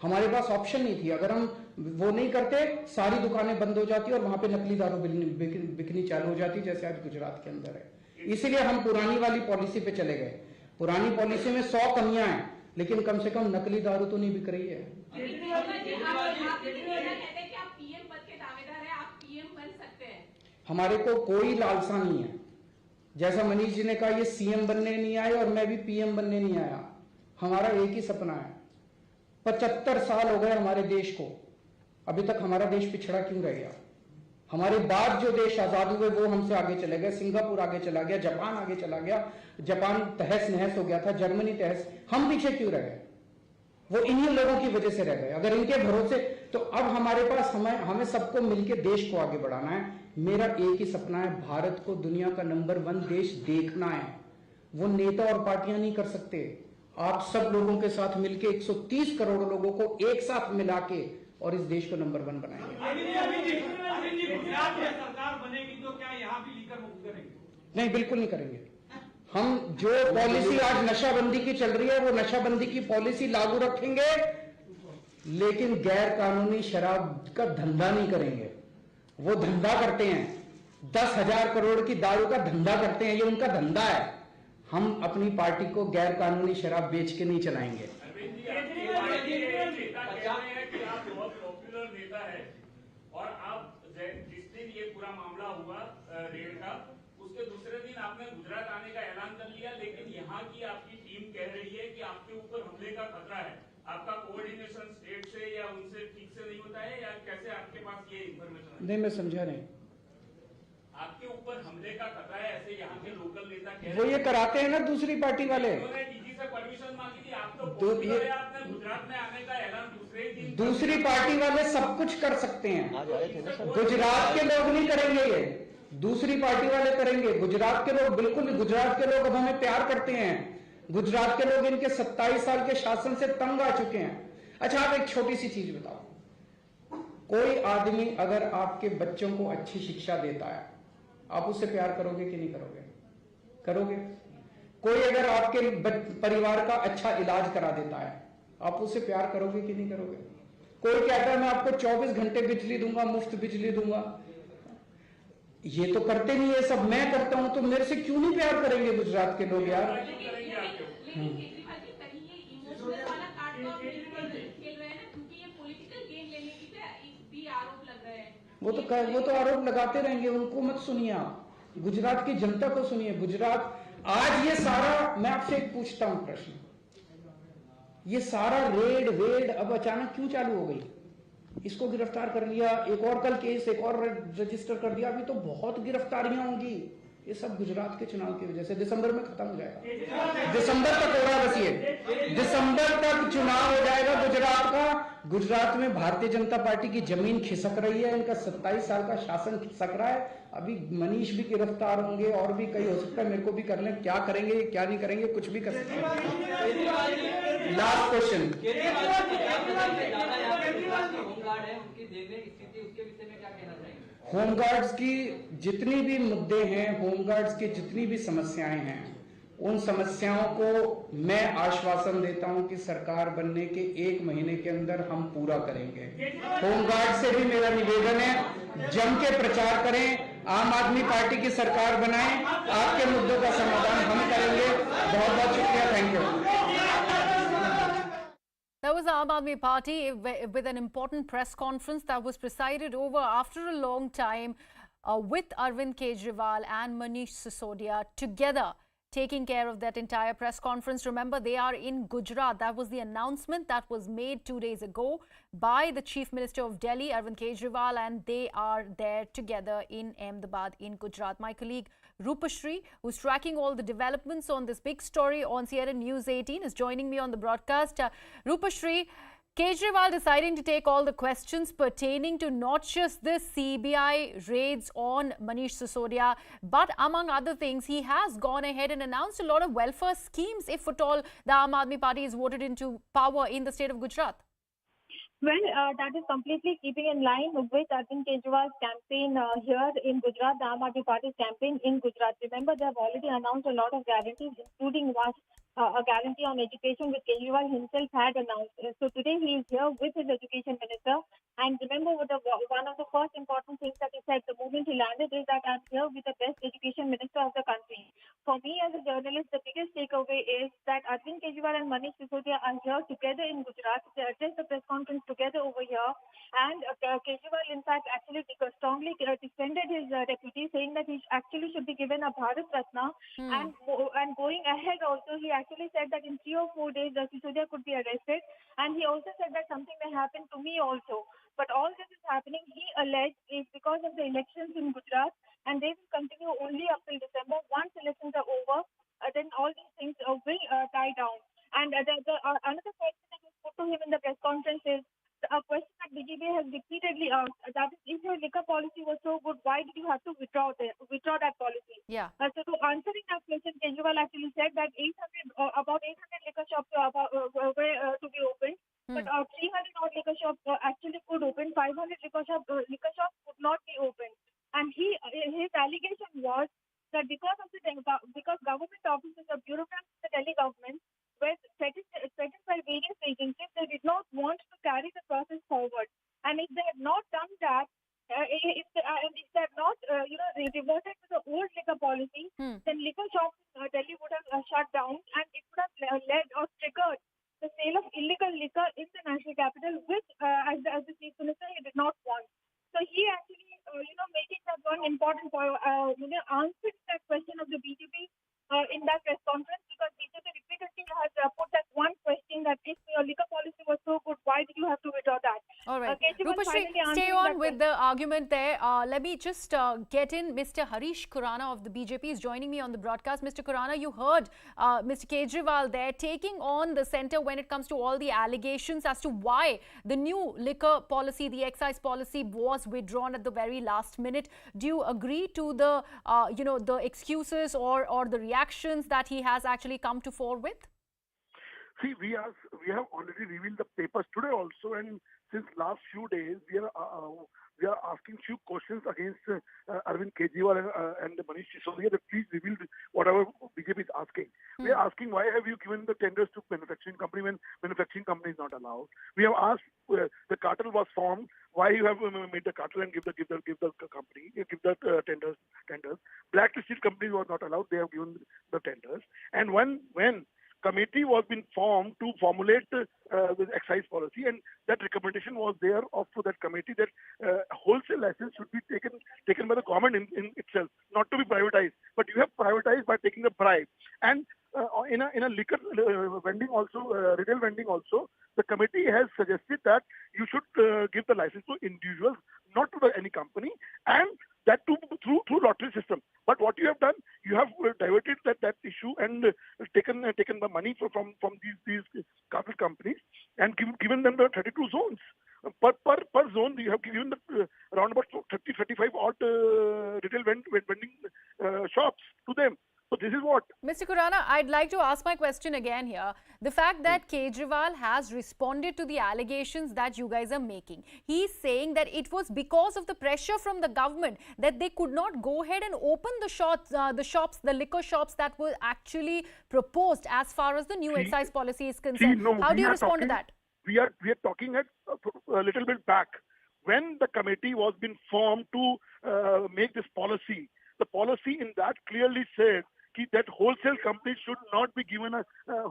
Speaker 9: हमारे पास ऑप्शन नहीं थी। अगर हम वो नहीं करते, सारी दुकानें बंद हो जाती और वहां पे नकली दारू बिकनी चालू हो जाती, जैसे आज गुजरात के अंदर है। इसीलिए हम पुरानी वाली पॉलिसी पे चले गए। पुरानी पॉलिसी में 100 कमियां हैं, लेकिन कम से कम नकली दारू तो नहीं बिक रही है। हमारे को कोई लालसा नहीं है। जैसा मनीष जी ने कहा, ये सीएम बनने नहीं आए और मैं भी पीएम बनने नहीं आया। हमारा एक ही सपना है। 75 साल हो गए हमारे देश को, अभी तक हमारा देश पिछड़ा क्यों रह गया? हमारे बाद जो देश आजाद हुए वो हमसे आगे चले गए। सिंगापुर आगे चला गया, जापान आगे चला गया, जापान तहस नहस हो गया था, जर्मनी तहस। हम पीछे क्यों रह गए? वो इन्हीं लोगों की वजह से रह गए। अगर इनके भरोसे, तो अब हमारे पास हमें सबको मिलकर देश को आगे बढ़ाना है। मेरा एक ही सपना है, भारत को दुनिया का नंबर 1 देश देखना है। वो नेता और पार्टियां नहीं कर सकते। आप सब लोगों के साथ मिलकर 130 करोड़ लोगों को एक साथ मिला के और इस देश को नंबर 1 बनाएंगे।
Speaker 10: सरकार बनेगी तो क्या यहाँ भी लीकर मुक्त करेंगे?
Speaker 9: नहीं, बिल्कुल नहीं करेंगे। हम जो पॉलिसी आज नशाबंदी की चल रही है, वो नशाबंदी की पॉलिसी लागू रखेंगे, लेकिन गैर कानूनी शराब का धंधा नहीं करेंगे। वो धंधा करते हैं, 10,000 करोड़ की दारू का धंधा करते हैं, ये उनका धंधा है। हम अपनी पार्टी को गैर कानूनी शराब बेच के नहीं चलाएंगे।
Speaker 10: नेता है और आप जिस दिन ये पूरा मामला हुआ रेड का, उसके दूसरे दिन आपने गुजरात आने का ऐलान कर लिया, लेकिन यहाँ की आपकी टीम कह रही है कि आपके ऊपर हमले का खतरा है। आपका कोऑर्डिनेशन स्टेट से या उनसे ठीक से नहीं होता है, या कैसे आपके पास ये इन्फॉर्मेशन?
Speaker 9: नहीं, मैं समझा नहीं।
Speaker 10: आपके ऊपर हमले का खतरा है, ऐसे यहाँ के लोकल नेता कह रहे हैं।
Speaker 9: वो ये कराते हैं ना दूसरी पार्टी वाले।
Speaker 10: उन्होंने डीजी से परमिशन मांगी थी। आप तो आपने गुजरात में आने का ऐलान दूसरे दिन।
Speaker 9: दूसरी पार्टी वाले सब कुछ कर सकते हैं, गुजरात के लोग नहीं करेंगे। ये दूसरी पार्टी वाले करेंगे, गुजरात के लोग बिल्कुल। गुजरात के लोग अब हमें प्यार करते हैं। गुजरात के लोग इनके 27 साल के शासन से तंग आ चुके हैं। अच्छा, आप एक छोटी सी चीज बताओ। कोई आदमी अगर आपके बच्चों को अच्छी शिक्षा देता है, आप उससे प्यार करोगे कि नहीं करोगे? करोगे। कोई अगर आपके परिवार का अच्छा इलाज करा देता है, आप उससे प्यार करोगे कि नहीं करोगे? कोई कहता है मैं आपको 24 घंटे बिजली दूंगा, मुफ्त बिजली दूंगा। ये तो करते नहीं है सब, मैं करता हूं, तो मेरे से क्यों नहीं प्यार करेंगे गुजरात के लोग यार? वो तो आरोप लगाते रहेंगे, उनको मत सुनिए आप। गुजरात की जनता को सुनिए। गुजरात आज ये सारा, मैं आपसे एक पूछता हूं प्रश्न, ये सारा रेड वेड अब अचानक क्यों चालू हो गई? इसको गिरफ्तार कर लिया, एक और कल केस एक और रजिस्टर कर दिया, अभी तो बहुत गिरफ्तारियां होंगी। ये सब गुजरात के चुनाव की वजह से। दिसंबर में खत्म हो जाएगा, दिसंबर तक हो रहा, बस ये दिसंबर तक चुनाव हो जाएगा गुजरात का। गुजरात में भारतीय जनता पार्टी की जमीन खिसक रही है, इनका 27 साल का शासन खिसक रहा है। अभी मनीष भी गिरफ्तार होंगे और भी कई हो सकता है, मेरे को भी करने। क्या करेंगे क्या नहीं करेंगे, कुछ भी कर सकते हैं। लास्ट क्वेश्चन, होमगार्ड्स की जितनी भी मुद्दे हैं, होमगार्ड्स की जितनी भी समस्याएं हैं,
Speaker 7: उन समस्याओं को मैं आश्वासन देता हूं कि सरकार बनने के 1 महीने के अंदर हम पूरा करेंगे। होमगार्ड से भी मेरा निवेदन है, जम के प्रचार करें, आम आदमी पार्टी की सरकार बनाएं, आपके मुद्दों का समाधान हम करेंगे। बहुत बहुत शुक्रिया, thank you.
Speaker 13: That was the Aam Aadmi Party with an important press conference that was presided over after a long time with Arvind Kejriwal and Manish Sisodia together, taking care of that entire press conference. Remember, they are in Gujarat. That was the announcement that was made 2 days ago by the Chief Minister of Delhi, Arvind Kejriwal, and they are there together in Ahmedabad in Gujarat. My colleague Rupashri, who's tracking all the developments on this big story on CNN News 18, is joining me on the broadcast. Rupashri, Kejriwal deciding to take all the questions pertaining to not just the CBI raids on Manish Sisodia, but among other things, he has gone ahead and announced a lot of welfare schemes if at all the Aam Aadmi Party is voted into power in the state of Gujarat.
Speaker 14: Well, that is completely keeping in line with Arvind Kejriwal's campaign here in Gujarat, the Aam Aadmi Party's campaign in Gujarat. Remember, they have already announced a lot of guarantees, including one a guarantee on education, which Kejriwal himself had announced. So today he is here with his education minister. And remember, one of the first important things that he said the moment he landed is that I'm here with the best education minister of the country. For me as a journalist, the biggest takeaway is that Arvind Kejriwal and Manish Sisodia are here together in Gujarat. They addressed the press conference together over here. And Kejriwal, in fact, actually strongly defended his deputy, saying that he actually should be given a Bharat Ratna. And going ahead also, he actually said that in 3 or 4 days, Sisodia could be arrested. And he also said that something may happen to me also. But all this is happening, he alleged, is because of the elections in Gujarat. And they will continue only up till December. Once elections are over, then all these things will die down. And another question that was put to him in the press conference is, a question that BJP has repeatedly asked, that is, if your liquor policy was so good, why did you have to withdraw that policy?
Speaker 13: Yeah.
Speaker 14: So to answering that question, Kejriwal actually said that about 800 liquor shops were to be opened, but 300 odd liquor shops actually could open. 500 liquor shops could not be opened. And his allegation was that because government officers or bureaucrats in the Delhi government were threatened by various agencies, they did not want to carry the process forward. And if they had not done that, if they had not reverted to the old liquor policy, then liquor shops in Delhi would have shut down, and it would have led or triggered the sale of illegal liquor in the national capital, which, as the Chief Minister, he did not want. So he actually, making that one important point, answered that question of the BJP in that press conference, because BJP repeatedly has put that one question that if your liquor policy was so good, why did you have to withdraw that?
Speaker 13: All right. Rupashri, stay on with the argument there. Let me just get in Mr. Harish Khurana of the BJP is joining me on the broadcast. Mr. Khurana, you heard Mr. Kejriwal there taking on the centre when it comes to all the allegations as to why the new liquor policy, the excise policy, was withdrawn at the very last minute. Do you agree to the, the excuses or the reactions that he has actually come to fore with?
Speaker 15: See, we have already revealed the papers today also, and since last few days we are asking few questions against Arvind Kejriwal and Manish Sisodia that please reveal whatever BJP is asking. We are asking why have you given the tenders to manufacturing company when manufacturing company is not allowed. We have asked the cartel was formed, why you have made the cartel and give the company give the tenders. Blacklisted companies were not allowed. They have given the tenders, and when committee was being formed to formulate the excise policy, and that recommendation was there for that committee that wholesale license should be taken by the government in itself, not to be privatized. But you have privatized by taking a bribe. And in a liquor vending also, retail vending also, the committee has suggested that you should give the license to individuals, not to any company, and that through lottery system. But what you have done, you have diverted that issue and taken the money from these cartel companies and given them the 32 zones. Per zone, you have given around about 35 odd retail vending shops to them. So this is what
Speaker 13: Mr. Khurana, I'd like to ask my question again here. The fact that Kejriwal has responded to the allegations that you guys are making, he's saying that it was because of the pressure from the government that they could not go ahead and open the the liquor shops that were actually proposed as far as the new excise policy is concerned. How do you respond to that?
Speaker 15: We are talking at a little bit back. When the committee was being formed to make this policy, the policy in that clearly said that wholesale companies should not be given a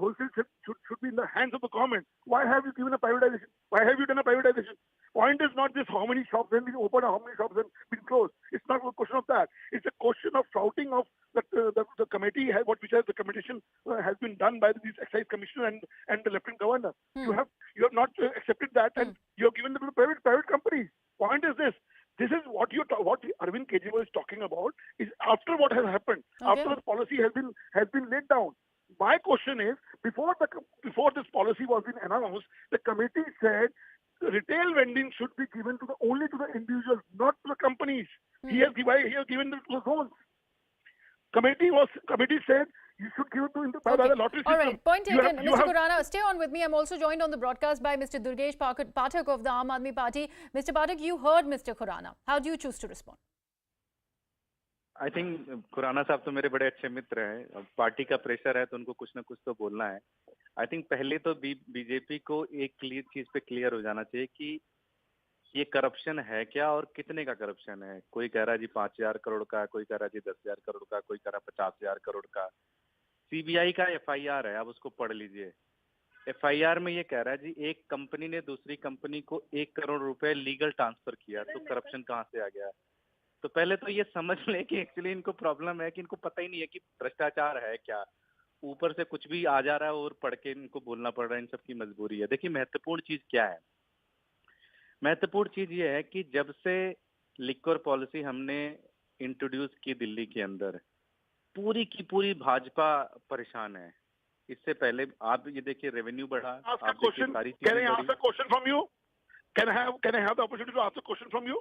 Speaker 15: wholesale should be in the hands of the government. Why have you given a privatization? Why have you done a privatization? Point is not this how many shops have been opened or how many shops have been closed. It's not a question of that. It's a question of flouting of the committee which has the recommendation has been done by the excise commissioner and the lieutenant governor. You have not accepted that and you have given them to the private companies. Point is this. This is what Arvind Kejriwal is talking about is after what has happened, after the policy has been laid down. My question is, before this policy was being announced, the committee said retail vending should be given only to the individuals, not to the companies. He has given them to the zones. Committee said you should give it to by the lottery system.
Speaker 13: All right, point taken. Mr. Khurana, stay on with me. I'm also joined on the broadcast by Mr. Durgesh Pathak of the Aam Aadmi Party. Mr. Pathak, you heard Mr. Khurana. How do you choose to respond?
Speaker 16: I think Khurana साहब तो मेरे बड़े अच्छे मित्र हैं. Party का pressure है तो उनको कुछ ना कुछ तो बोलना है. आई थिंक पहले तो बीजेपी को एक चीज पे क्लियर हो जाना चाहिए कि ये करप्शन है क्या और कितने का करप्शन है. कोई कह रहा है जी 5,000 करोड़ का, कोई कह रहा है जी 10,000 करोड़ का, कोई कह रहा है 50,000 करोड़ का. सीबीआई का एफआईआर है, आप उसको पढ़ लीजिए. एफआईआर में ये कह रहा है जी एक कंपनी ने दूसरी कंपनी को 1 करोड़ रुपए लीगल ट्रांसफर किया, तो करप्शन कहाँ से आ गया. तो पहले तो ये समझ लें कि एक्चुअली इनको प्रॉब्लम है कि इनको पता ही नहीं है कि भ्रष्टाचार है क्या. ऊपर से कुछ भी आ जा रहा है और पढ़ के इनको बोलना पड़ रहा है. इन सबकी मजबूरी है. देखिए महत्वपूर्ण चीज क्या है. महत्वपूर्ण चीज ये है कि जब से लिक्वर पॉलिसी हमने इंट्रोड्यूस की दिल्ली के अंदर, पूरी की पूरी भाजपा परेशान है. इससे पहले आप ये देखिए रेवेन्यू बढ़ा, आप देखिए सारी चीजें.
Speaker 15: Can I have the opportunity to ask a question from you?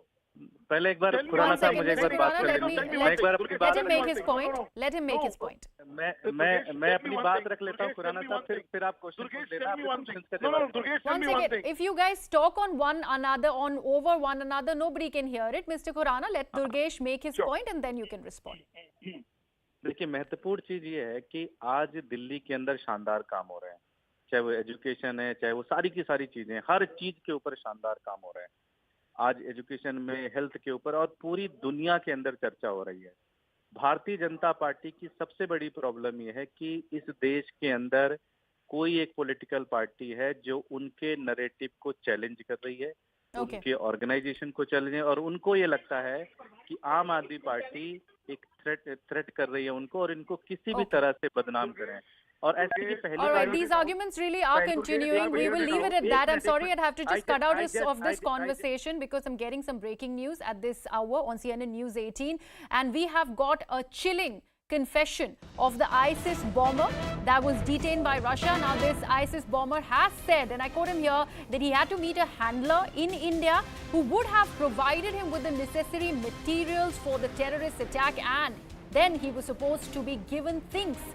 Speaker 16: पहले एक बार खुराना साहब मुझे एक बार बात कर लेना. मैं एक बार अपनी बात
Speaker 13: Let him make his point. Let him make his point.
Speaker 16: मैं अपनी बात रख लेता हूँ खुराना साहब, फिर आप क्वेश्चन पूछ लेना.
Speaker 13: Once again, if you guys talk on one another, over one another, nobody can hear it. Mr. Khurana, let Durgesh make his point and then you can respond.
Speaker 16: देखिए महत्वपूर्ण चीज ये है कि आज दिल्ली के अंदर शानदार काम हो रहे हैं. चाहे वो एजुकेशन है, चाहे वो सारी की सारी चीजें, हर चीज के ऊपर शानदार काम हो रहे हैं. आज एजुकेशन में, हेल्थ के ऊपर और पूरी दुनिया के अंदर चर्चा हो रही है. भारतीय जनता पार्टी की सबसे बड़ी प्रॉब्लम यह है कि इस देश के अंदर कोई एक पॉलिटिकल पार्टी है जो उनके नैरेटिव को चैलेंज कर रही है, उनके ऑर्गेनाइजेशन को चैलेंज, और उनको ये लगता है कि आम आदमी पार्टी एक थ्रेट कर रही है उनको और इनको किसी भी तरह से बदनाम करें. All
Speaker 13: right, these arguments really are continuing. We will leave it at that. I'm sorry, I'd have to just cut out of this conversation because I'm getting some breaking news at this hour on CNN News 18. And we have got a chilling confession of the ISIS bomber that was detained by Russia. Now, this ISIS bomber has said, and I quote him here, that he had to meet a handler in India who would have provided him with the necessary materials for the terrorist attack, and then he was supposed to be given things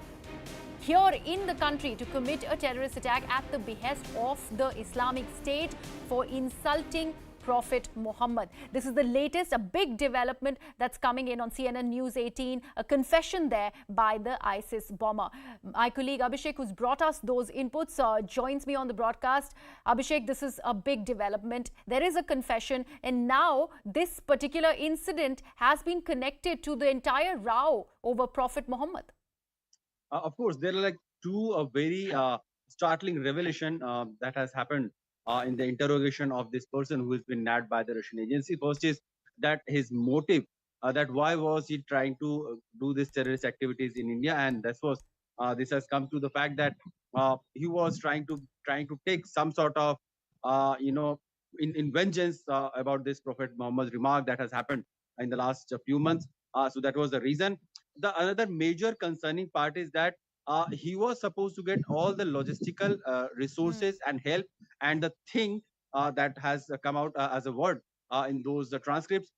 Speaker 13: here in the country to commit a terrorist attack at the behest of the Islamic State for insulting Prophet Muhammad. This is the latest, a big development that's coming in on CNN News 18, a confession there by the ISIS bomber. My colleague Abhishek, who's brought us those inputs, joins me on the broadcast. Abhishek, this is a big development. There is a confession, and now this particular incident has been connected to the entire row over Prophet Muhammad.
Speaker 5: Of course, there are like two very startling revelation that has happened in the interrogation of this person who has been nabbed by the Russian agency. First is that his motive, that why was he trying to do this terrorist activities in India, and this has come to the fact that he was trying to take some sort of in vengeance about this Prophet Muhammad's remark that has happened in the last few months. So that was the reason. The another major concerning part is that he was supposed to get all the logistical resources and help, and the thing that has come out as a word in those transcripts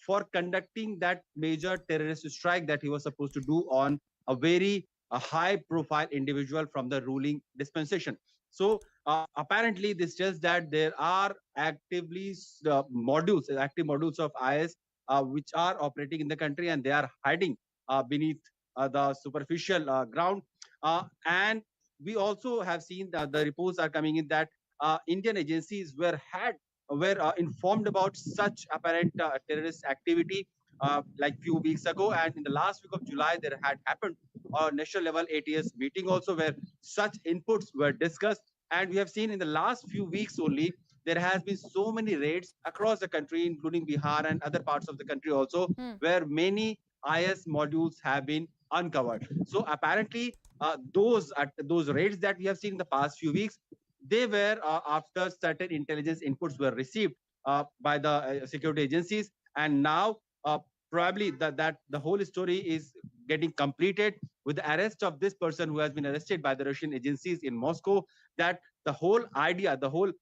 Speaker 5: for conducting that major terrorist strike that he was supposed to do on a very a high-profile individual from the ruling dispensation. So apparently, this just that there are active modules of IS which are operating in the country, and they are hiding beneath the superficial ground. And we also have seen that the reports are coming in that Indian agencies were informed about such apparent terrorist activity like few weeks ago, and in the last week of July there had happened a national level ATS meeting also where such inputs were discussed. And we have seen in the last few weeks only there has been so many raids across the country, including Bihar and other parts of the country also, where many IS modules have been uncovered. So apparently, those raids that we have seen in the past few weeks, they were after certain intelligence inputs were received by the security agencies, and now probably that the whole story is getting completed with the arrest of this person who has been arrested by the Russian agencies in Moscow. That the whole idea, the whole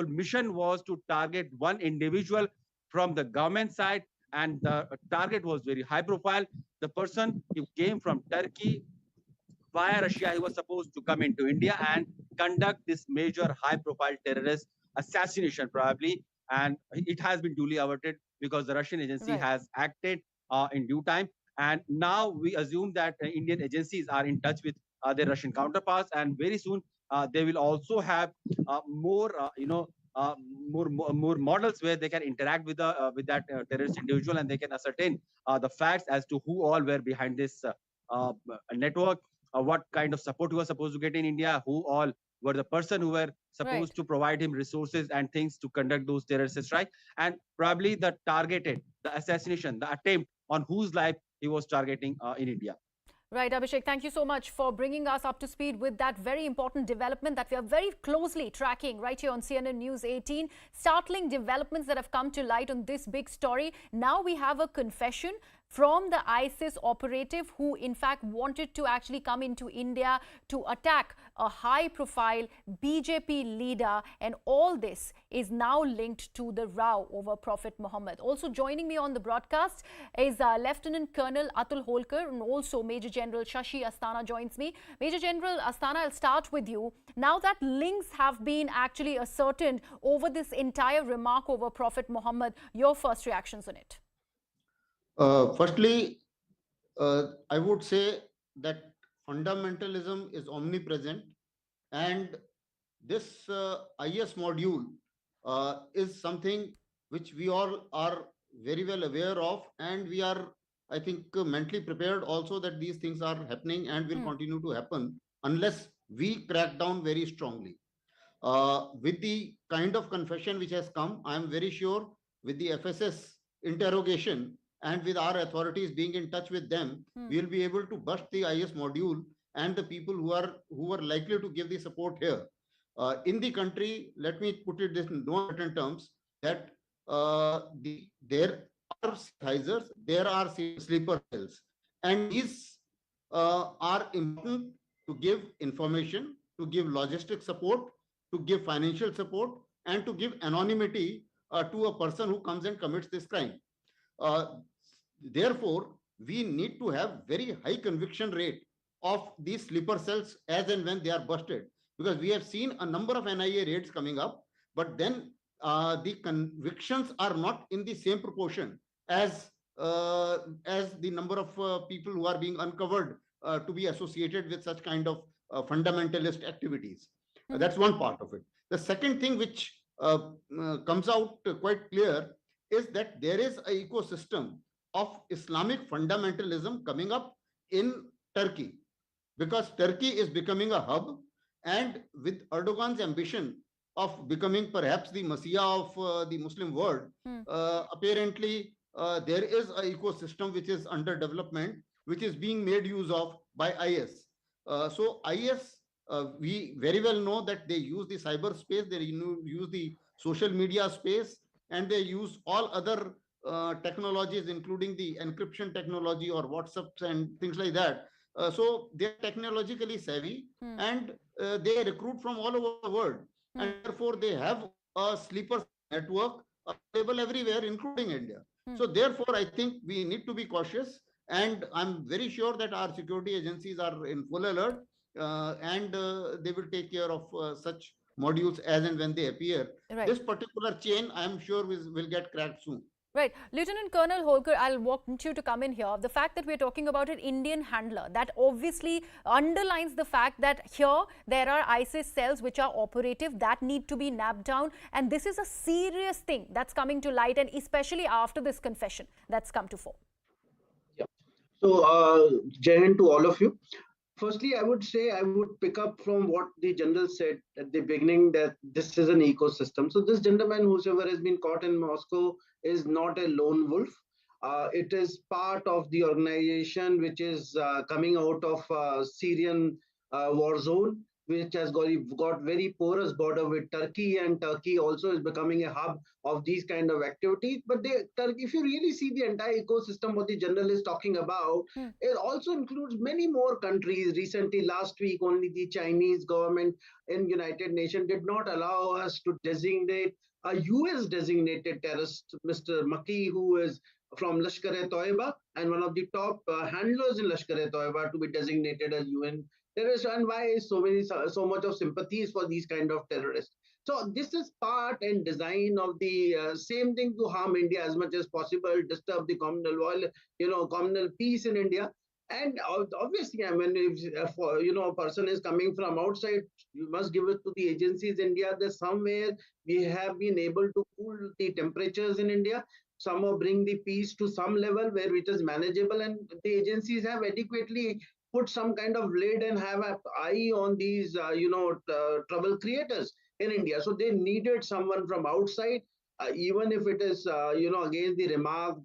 Speaker 5: mission was to target one individual from the government side, and the target was very high profile. The person, he came from Turkey via Russia. He was supposed to come into India and conduct this major high profile terrorist assassination, probably. And it has been duly averted because the Russian agency has acted in due time. And now we assume that Indian agencies are in touch with their Russian counterparts, and very soon they will also have more, uh, more models where they can interact with that terrorist individual, and they can ascertain the facts as to who all were behind this network, what kind of support he was supposed to get in India, who all were the person who were supposed to provide him resources and things to conduct those terrorist strikes, and probably the assassination, the attempt on whose life he was targeting in India.
Speaker 13: Right, Abhishek, thank you so much for bringing us up to speed with that very important development that we are very closely tracking right here on CNN News 18. Startling developments that have come to light on this big story. Now we have a confession from the ISIS operative who in fact wanted to actually come into India to attack a high-profile BJP leader, and all this is now linked to the row over Prophet Muhammad. Also joining me on the broadcast is Lieutenant Colonel Atul Holkar, and also Major General Shashi Asthana joins me. Major General Asthana, I'll start with you. Now that links have been actually ascertained over this entire remark over Prophet Muhammad, your first reactions on it?
Speaker 17: Firstly, I would say that fundamentalism is omnipresent, and this IS module is something which we all are very well aware of, and we are, I think, mentally prepared also that these things are happening and will continue to happen unless we crack down very strongly. With the kind of confession which has come, I am very sure with the FSS interrogation and with our authorities being in touch with them, we will be able to bust the IS module and the people who are likely to give the support here. In the country, let me put it in no certain terms, that there are sympathizers, there are sleeper cells, and these are important to give information, to give logistic support, to give financial support, and to give anonymity to a person who comes and commits this crime. Therefore, we need to have very high conviction rate of these sleeper cells as and when they are busted, because we have seen a number of NIA raids coming up, but then the convictions are not in the same proportion as the number of people who are being uncovered to be associated with such kind of fundamentalist activities. That's one part of it. The second thing which comes out quite clear is that there is an ecosystem of Islamic fundamentalism coming up in Turkey, because Turkey is becoming a hub, and with Erdogan's ambition of becoming perhaps the messiah of the Muslim world, apparently there is an ecosystem which is under development, which is being made use of by IS. So IS, we very well know that they use the cyberspace, they use the social media space, and they use all other technologies, including the encryption technology or WhatsApps and things like that. So they're technologically savvy, and they recruit from all over the world, and therefore they have a sleeper network available everywhere, including India. So therefore, I think we need to be cautious, And I'm very sure that our security agencies are in full alert, and they will take care of such modules as and when they appear.
Speaker 13: Right.
Speaker 17: This particular chain, I'm sure, will get cracked soon.
Speaker 13: Right. Lieutenant Colonel Holkar, I'll want you to come in here. The fact that we're talking about an Indian handler, that obviously underlines the fact that here there are ISIS cells which are operative that need to be nabbed down. And this is a serious thing that's coming to light, and especially after this confession that's come to fore.
Speaker 18: So, Jai Hind to all of you. Firstly, I would say I would pick up from what the general said at the beginning, that this is an ecosystem. So this gentleman, whosoever has been caught in Moscow, is not a lone wolf. It is part of the organization which is coming out of Syrian war zone, which has got very porous border with Turkey, and Turkey also is becoming a hub of these kind of activities. But if you really see the entire ecosystem what the general is talking about, it also includes many more countries. Recently, last week, only the Chinese government in United Nations did not allow us to designate a US designated terrorist, Mr. Maki, who is from Lashkar-e-Toiba and one of the top handlers in Lashkar-e-Toiba, to be designated as UN terrorist. And why so much of sympathies for these kind of terrorists? So this is part and design of the same thing to harm India as much as possible, disturb the communal peace in India. And obviously, I mean, if a person is coming from outside, you must give it to the agencies in India that somewhere we have been able to cool the temperatures in India, somehow bring the peace to some level where it is manageable, and the agencies have adequately put some kind of lid and have an eye on these, trouble creators in India. So they needed someone from outside, even if it is, against the remark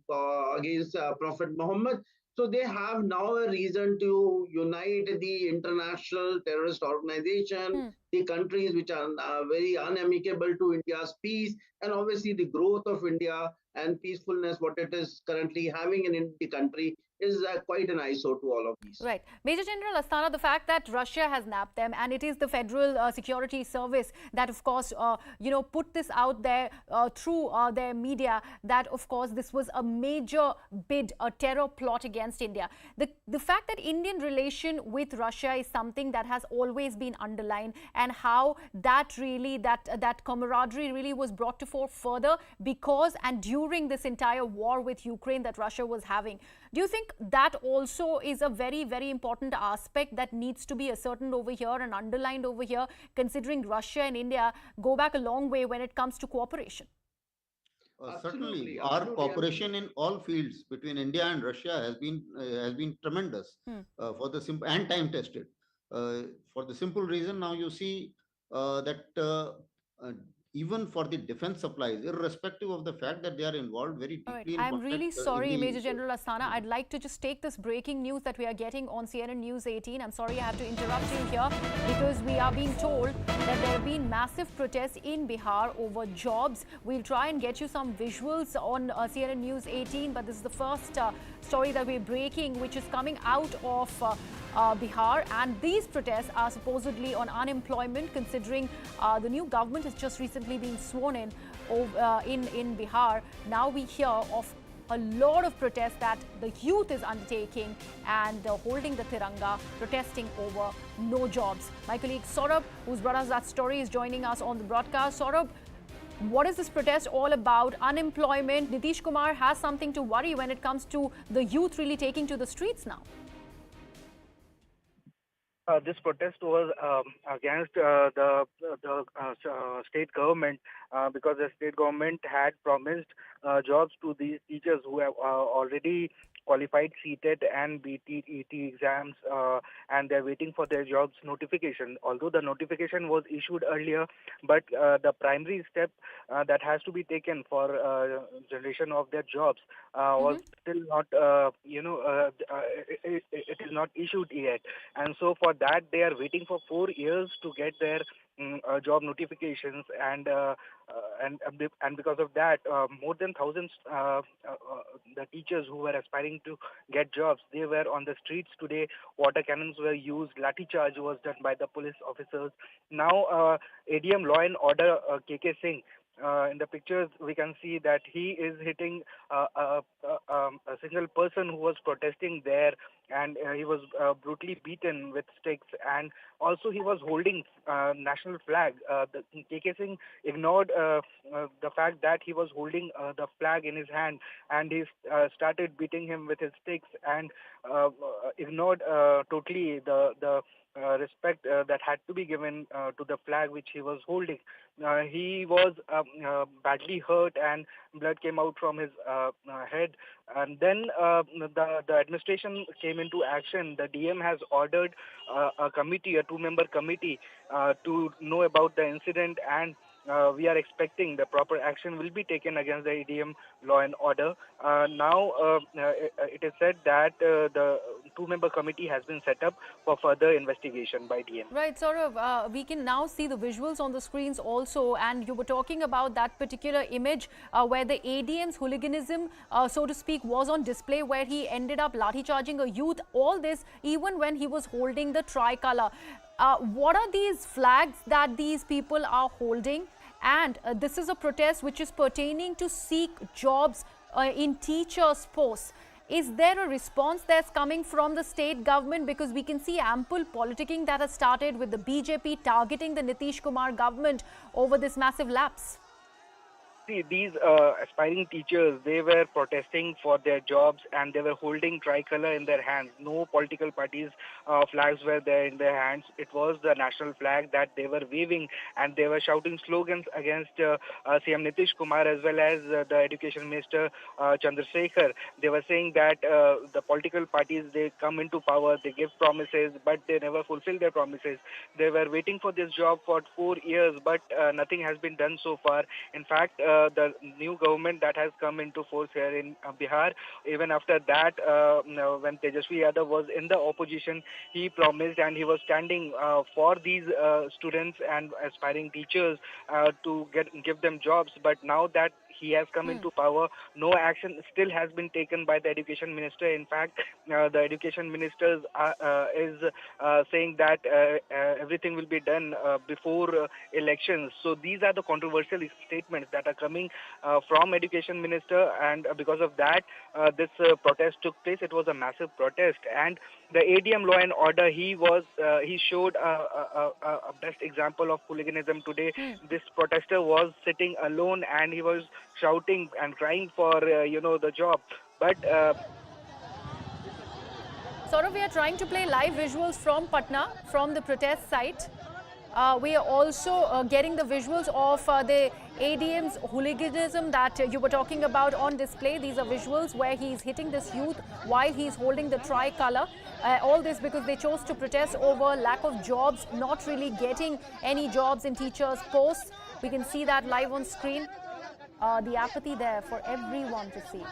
Speaker 18: against Prophet Muhammad. So they have now a reason to unite the international terrorist organization, the countries which are very unamicable to India's peace, and obviously the growth of India and peacefulness, what it is currently having in the country, is quite an eyesore to all of these.
Speaker 13: Right. Major General Asthana, the fact that Russia has nabbed them, and it is the Federal Security Service that, of course, put this out there through their media, that, of course, this was a major bid, a terror plot against India. The fact that Indian relation with Russia is something that has always been underlined, and how that really, that camaraderie really was brought to fore further because and during this entire war with Ukraine that Russia was having. Do you think that also is a very, very important aspect that needs to be ascertained over here and underlined over here, considering Russia and India go back a long way when it comes to cooperation?
Speaker 17: Certainly, our cooperation in all fields between India and Russia has been tremendous, for the simple and time tested. For the simple reason, now you see that even for the defense supplies, irrespective of the fact that they are involved very deeply in
Speaker 13: I'm really sorry, Major
Speaker 17: the,
Speaker 13: General Asthana. I'd like to just take this breaking news that we are getting on CNN News 18. I'm sorry I have to interrupt you here, because we are being told that there have been massive protests in Bihar over jobs. We'll try and get you some visuals on CNN News 18, but this is the first story that we're breaking, which is coming out of Bihar, and these protests are supposedly on unemployment, considering the new government has just recently been sworn in in Bihar. Now we hear of a lot of protests that the youth is undertaking and holding the Tiranga, protesting over no jobs. My colleague Saurabh, who's brought us that story, is joining us on the broadcast. Saurabh, what is this protest all about? Unemployment. Nitish Kumar has something to worry when it comes to the youth really taking to the streets now.
Speaker 19: This protest was against the state government, because the state government had promised jobs to these teachers who have already qualified CTET and BTET exams, and they're waiting for their jobs notification. Although the notification was issued earlier, but the primary step that has to be taken for generation of their jobs was still not, it is not issued yet. And so for that, they are waiting for 4 years to get their job notifications, and because of that, more than thousands the teachers who were aspiring to get jobs, they were on the streets today. Water cannons were used, lathi charge was done by the police officers. Now ADM Law and Order KK Singh, In the pictures, we can see that he is hitting a single person who was protesting there, and he was brutally beaten with sticks, and also he was holding national flag. The KK Singh ignored the fact that he was holding the flag in his hand, and he started beating him with his sticks, and ignored totally the respect that had to be given to the flag which he was holding. He was badly hurt, and blood came out from his head. And then the administration came into action. The DM has ordered a committee, a two-member committee, to know about the incident, and we are expecting the proper action will be taken against the ADM law and order. Now, it is said that the two-member committee has been set up for further investigation by DM.
Speaker 13: Right, Saurav, we can now see the visuals on the screens also, and you were talking about that particular image where the ADM's hooliganism, so to speak, was on display, where he ended up lathi charging a youth. All this even when he was holding the tricolour. What are these flags that these people are holding? And this is a protest which is pertaining to seek jobs in teachers' posts. Is there a response that's coming from the state government? Because we can see ample politicking that has started with the BJP targeting the Nitish Kumar government over this massive lapse.
Speaker 19: See, these aspiring teachers, they were protesting for their jobs, and they were holding tricolor in their hands. No political parties' flags were there in their hands. It was the national flag that they were waving, and they were shouting slogans against CM Nitish Kumar as well as the Education Minister Chandrasekhar. They were saying that the political parties, they come into power, they give promises, but they never fulfill their promises. They were waiting for this job for 4 years, but nothing has been done so far. In fact, the new government that has come into force here in Bihar, even after that, when Tejasvi Yadav was in the opposition, he promised and he was standing for these students and aspiring teachers to give them jobs. But now that he has come into power, no action still has been taken by the education minister. In fact, the education minister is saying that everything will be done before elections. So these are the controversial statements that are coming from education minister, and because of that, this protest took place. It was a massive protest, and the ADM law and order, he showed a best example of hooliganism today. This protester was sitting alone, and he was shouting and crying for the job, but
Speaker 13: Saurav, we are trying to play live visuals from Patna, from the protest site. We are also getting the visuals of the ADM's hooliganism that you were talking about on display. These are visuals where he's hitting this youth while he's holding the tricolour. All this because they chose to protest over lack of jobs, not really getting any jobs in teachers' posts. We can see that live on screen. The apathy there for everyone to see.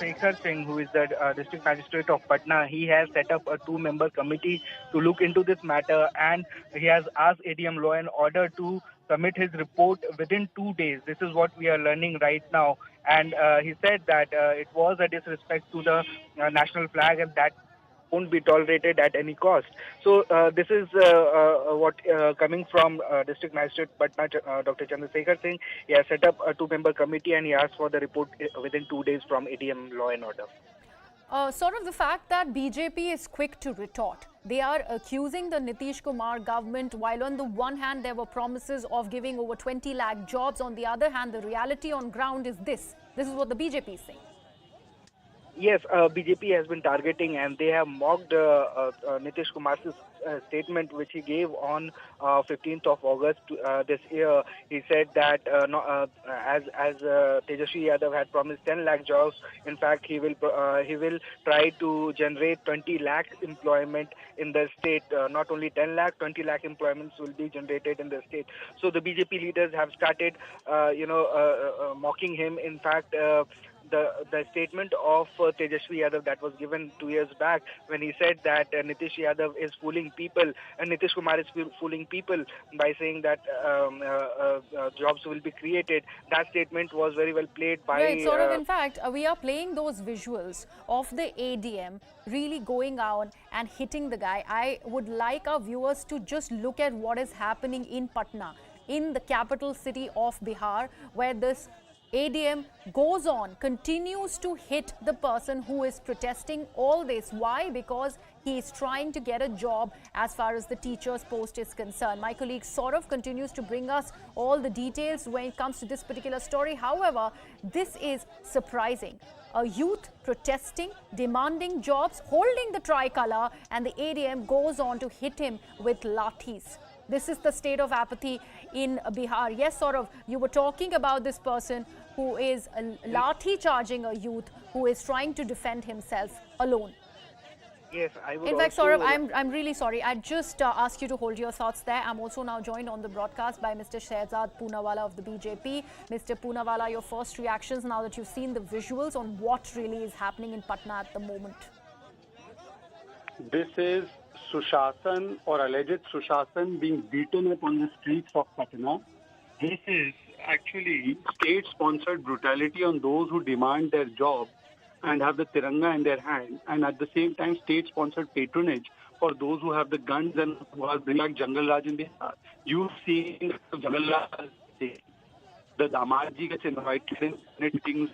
Speaker 19: Shekhar Singh, who is the district magistrate of Patna, he has set up a two-member committee to look into this matter, and he has asked ADM Law and Order to submit his report within 2 days. This is what we are learning right now, and he said that it was a disrespect to the national flag, and that won't be tolerated at any cost. So this is what coming from District Magistrate Patna, Dr. Chandrasekhar Singh. He has set up a two-member committee, and he asked for the report within 2 days from ADM Law and Order.
Speaker 13: Sort of the fact that BJP is quick to retort. They are accusing the Nitish Kumar government, while on the one hand there were promises of giving over 20 lakh jobs. On the other hand, the reality on ground is this. This is what the BJP is saying.
Speaker 19: Yes, BJP has been targeting, and they have mocked Nitish Kumar's statement which he gave on 15th of August this year. He said that as Tejasvi Yadav had promised 10 lakh jobs, in fact he will try to generate 20 lakh employment in the state. Not only 10 lakh, 20 lakh employments will be generated in the state. So the BJP leaders have started mocking him. In fact, the statement of Tejasvi Yadav that was given 2 years back when he said that Nitish Yadav is fooling people and Nitish Kumar is fooling people by saying that jobs will be created. That statement was very well played by...
Speaker 13: Right, sort of. In fact, we are playing those visuals of the ADM really going out and hitting the guy. I would like our viewers to just look at what is happening in Patna, in the capital city of Bihar, where this ADM goes on, continues to hit the person who is protesting all this. Why? Because he is trying to get a job as far as the teacher's post is concerned. My colleague Saurav continues to bring us all the details when it comes to this particular story. However, this is surprising. A youth protesting, demanding jobs, holding the tricolour, and the ADM goes on to hit him with lathis. This is the state of apathy in Bihar. Yes, Saurav, you were talking about this person who is lathi charging a youth who is trying to defend himself alone.
Speaker 19: Yes, I would.
Speaker 13: In fact, Saurav, I'm really sorry. I just ask you to hold your thoughts there. I'm also now joined on the broadcast by Mr. Shehzad Poonawala of the BJP. Mr. Poonawala, your first reactions now that you've seen the visuals on what really is happening in Patna at the moment.
Speaker 15: This is Sushasan or alleged Sushasan being beaten up on the streets of Patna. This is actually state-sponsored brutality on those who demand their jobs and have the Tiranga in their hand, and at the same time state-sponsored patronage for those who have the guns and who are bringing back Jungle Raj in Bihar. You've seen Jungle Raj, the Damarji gets invited in meetings.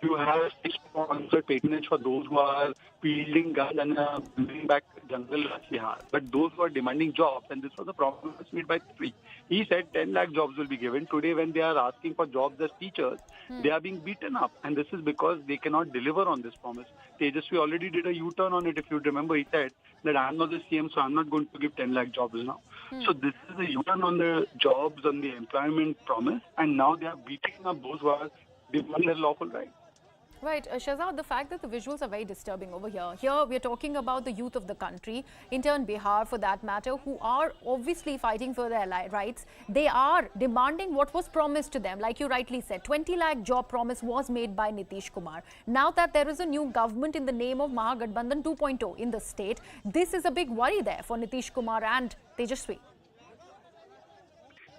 Speaker 15: You have sponsored patronage for those who are wielding guns and bringing back Jungle Raj Bihar. But those who are demanding jobs, and this was a promise made by three. He said 10 lakh jobs will be given. Today, when they are asking for jobs as teachers, they are being beaten up. And this is because they cannot deliver on this promise. Tejasvi already did a U-turn on it. If you remember, he said that I'm not the CM, so I'm not going to give 10 lakh jobs now. So this is a U-turn on the jobs, on the employment promise. And now they are beating up those who are demanding their lawful rights.
Speaker 13: Right, Shehzad, the fact that the visuals are very disturbing over here. Here we are talking about the youth of the country, in turn Bihar for that matter, who are obviously fighting for their rights. They are demanding what was promised to them. Like you rightly said, 20 lakh job promise was made by Nitish Kumar. Now that there is a new government in the name of Mahagathbandhan 2.0 in the state, this is a big worry there for Nitish Kumar and Tejasvi.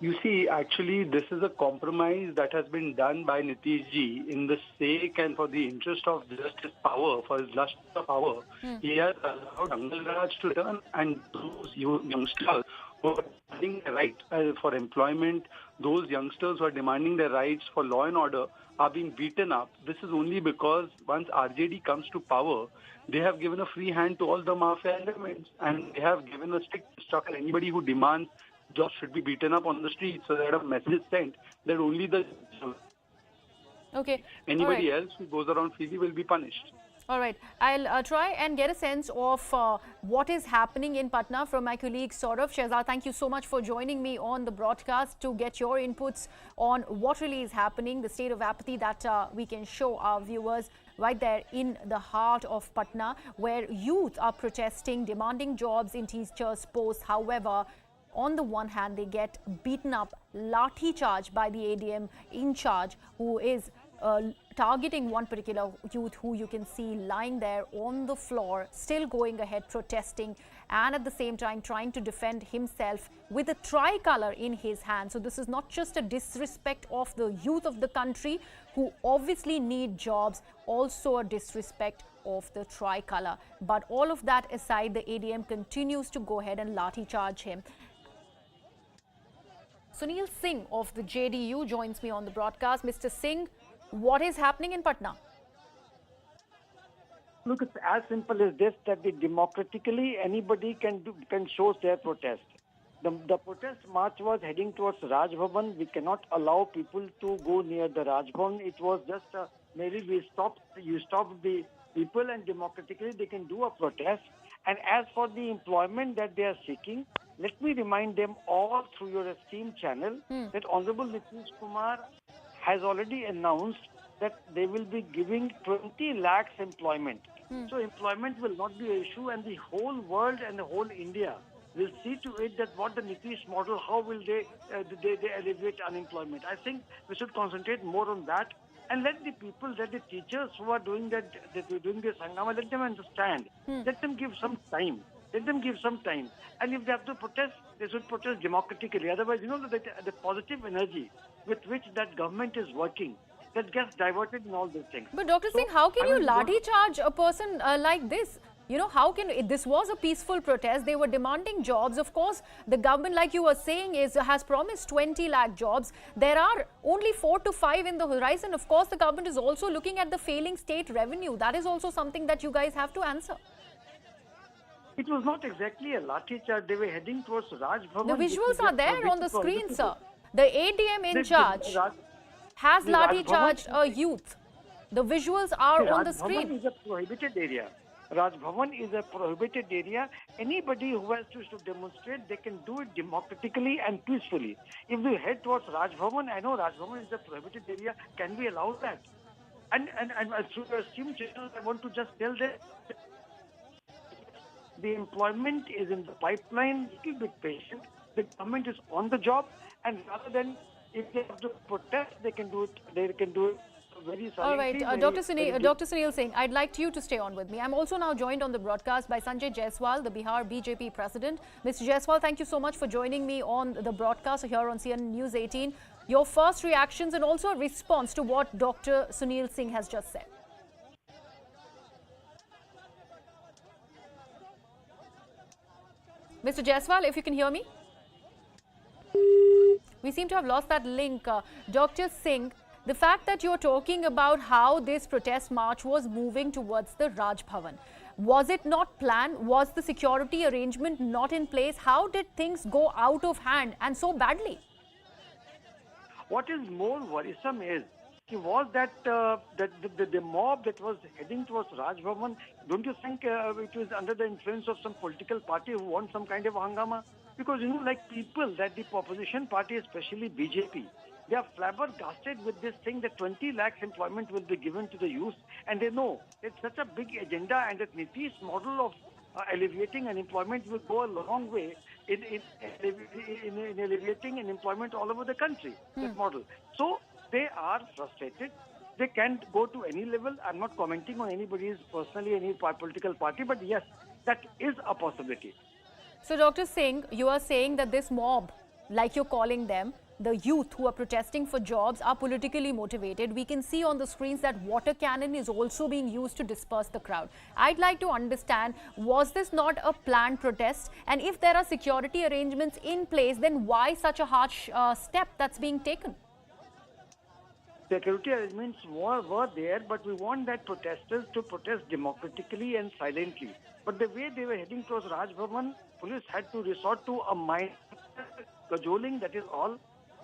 Speaker 15: You see, actually, this is a compromise that has been done by Nitish ji in the sake and for the interest of just his power, for his lust of power. He has allowed Jungle Raj to turn, and those youngsters who are demanding their right for employment, those youngsters who are demanding their rights for law and order are being beaten up. This is only because once RJD comes to power, they have given a free hand to all the mafia elements, and they have given a strict instruction. Anybody who demands jobs should be beaten up on the street, so that a message is sent that only the anybody else who goes around freely will be punished.
Speaker 13: All right, I'll try and get a sense of what is happening in Patna from my colleague Saurav. Shehzad, thank you so much for joining me on the broadcast to get your inputs on what really is happening, the state of apathy that we can show our viewers right there in the heart of Patna, where youth are protesting, demanding jobs in teachers' posts. However, on the one hand, they get beaten up, lathi charge by the ADM in charge, who is targeting one particular youth who you can see lying there on the floor, still going ahead protesting, and at the same time trying to defend himself with a tricolour in his hand. So this is not just a disrespect of the youth of the country who obviously need jobs, also a disrespect of the tricolour. But all of that aside, the ADM continues to go ahead and lathi charge him. Sunil Singh of the JDU joins me on the broadcast. Mr. Singh, what is happening in Patna?
Speaker 20: Look, it's as simple as this, that democratically anybody can show their protest. The protest march was heading towards Raj Bhavan. We cannot allow people to go near the Raj Bhavan. It was just maybe you stop the people, and democratically they can do a protest. And as for the employment that they are seeking, let me remind them all through your esteemed channel that Honorable Nitish Kumar has already announced that they will be giving 20 lakhs employment. So employment will not be an issue, and the whole world and the whole India will see to it that what the Nitish model, how will they alleviate unemployment. I think we should concentrate more on that and let the people, let the teachers who are doing this hangama, let them understand. Let them give some time. Let them give some time. And if they have to protest, they should protest democratically. Otherwise, the positive energy with which that government is working, that gets diverted in all these things.
Speaker 13: But Dr. Singh, how can you lathi charge a person like this? How can this was a peaceful protest? They were demanding jobs. Of course, the government, like you were saying, has promised 20 lakh jobs. There are only 4 to 5 in the horizon. Of course, the government is also looking at the failing state revenue. That is also something that you guys have to answer.
Speaker 20: It was not exactly a lathi charge. They were heading towards Raj Bhavan.
Speaker 13: The visuals are there on the screen, sir. The ADM in charge has lathi charged a youth. The visuals are on the screen.
Speaker 20: Raj Bhavan is a prohibited area. Raj Bhavan is a prohibited area. Anybody who has to demonstrate, they can do it democratically and peacefully. If we head towards Raj Bhavan, I know Raj Bhavan is a prohibited area. Can we allow that? And through your esteemed channel, I want to just tell them the employment is in the pipeline. Little bit patient. The government is on the job, and rather than if they have to protest, they can do it. They can do it very silently.
Speaker 13: All right, Dr. Sunil Singh, I'd like you to stay on with me. I'm also now joined on the broadcast by Sanjay Jaiswal, the Bihar BJP president. Mr. Jaiswal, thank you so much for joining me on the broadcast here on CNN News 18. Your first reactions and also a response to what Dr. Sunil Singh has just said. Mr. Jaiswal, if you can hear me. We seem to have lost that link. Dr. Singh, the fact that you're talking about how this protest march was moving towards the Raj Bhavan, was it not planned? Was the security arrangement not in place? How did things go out of hand and so badly?
Speaker 20: What is more worrisome is, was that the mob that was heading towards Raj Bhavan, don't you think it was under the influence of some political party who want some kind of hangama? Because, like people, that the opposition party, especially BJP, they are flabbergasted with this thing that 20 lakhs employment will be given to the youth. And they know it's such a big agenda, and that Nitish model of alleviating unemployment will go a long way in alleviating unemployment all over the country, that model. So they are frustrated. They can't go to any level. I'm not commenting on anybody's personally, any political party, but yes, that is a possibility.
Speaker 13: So, Dr. Singh, you are saying that this mob, like you're calling them, the youth who are protesting for jobs, are politically motivated. We can see on the screens that water cannon is also being used to disperse the crowd. I'd like to understand, was this not a planned protest? And if there are security arrangements in place, then why such a harsh step that's being taken?
Speaker 20: Security arrangements were there, but we want that protesters to protest democratically and silently. But the way they were heading towards Raj Bhavan, police had to resort to a minor cajoling, that is all.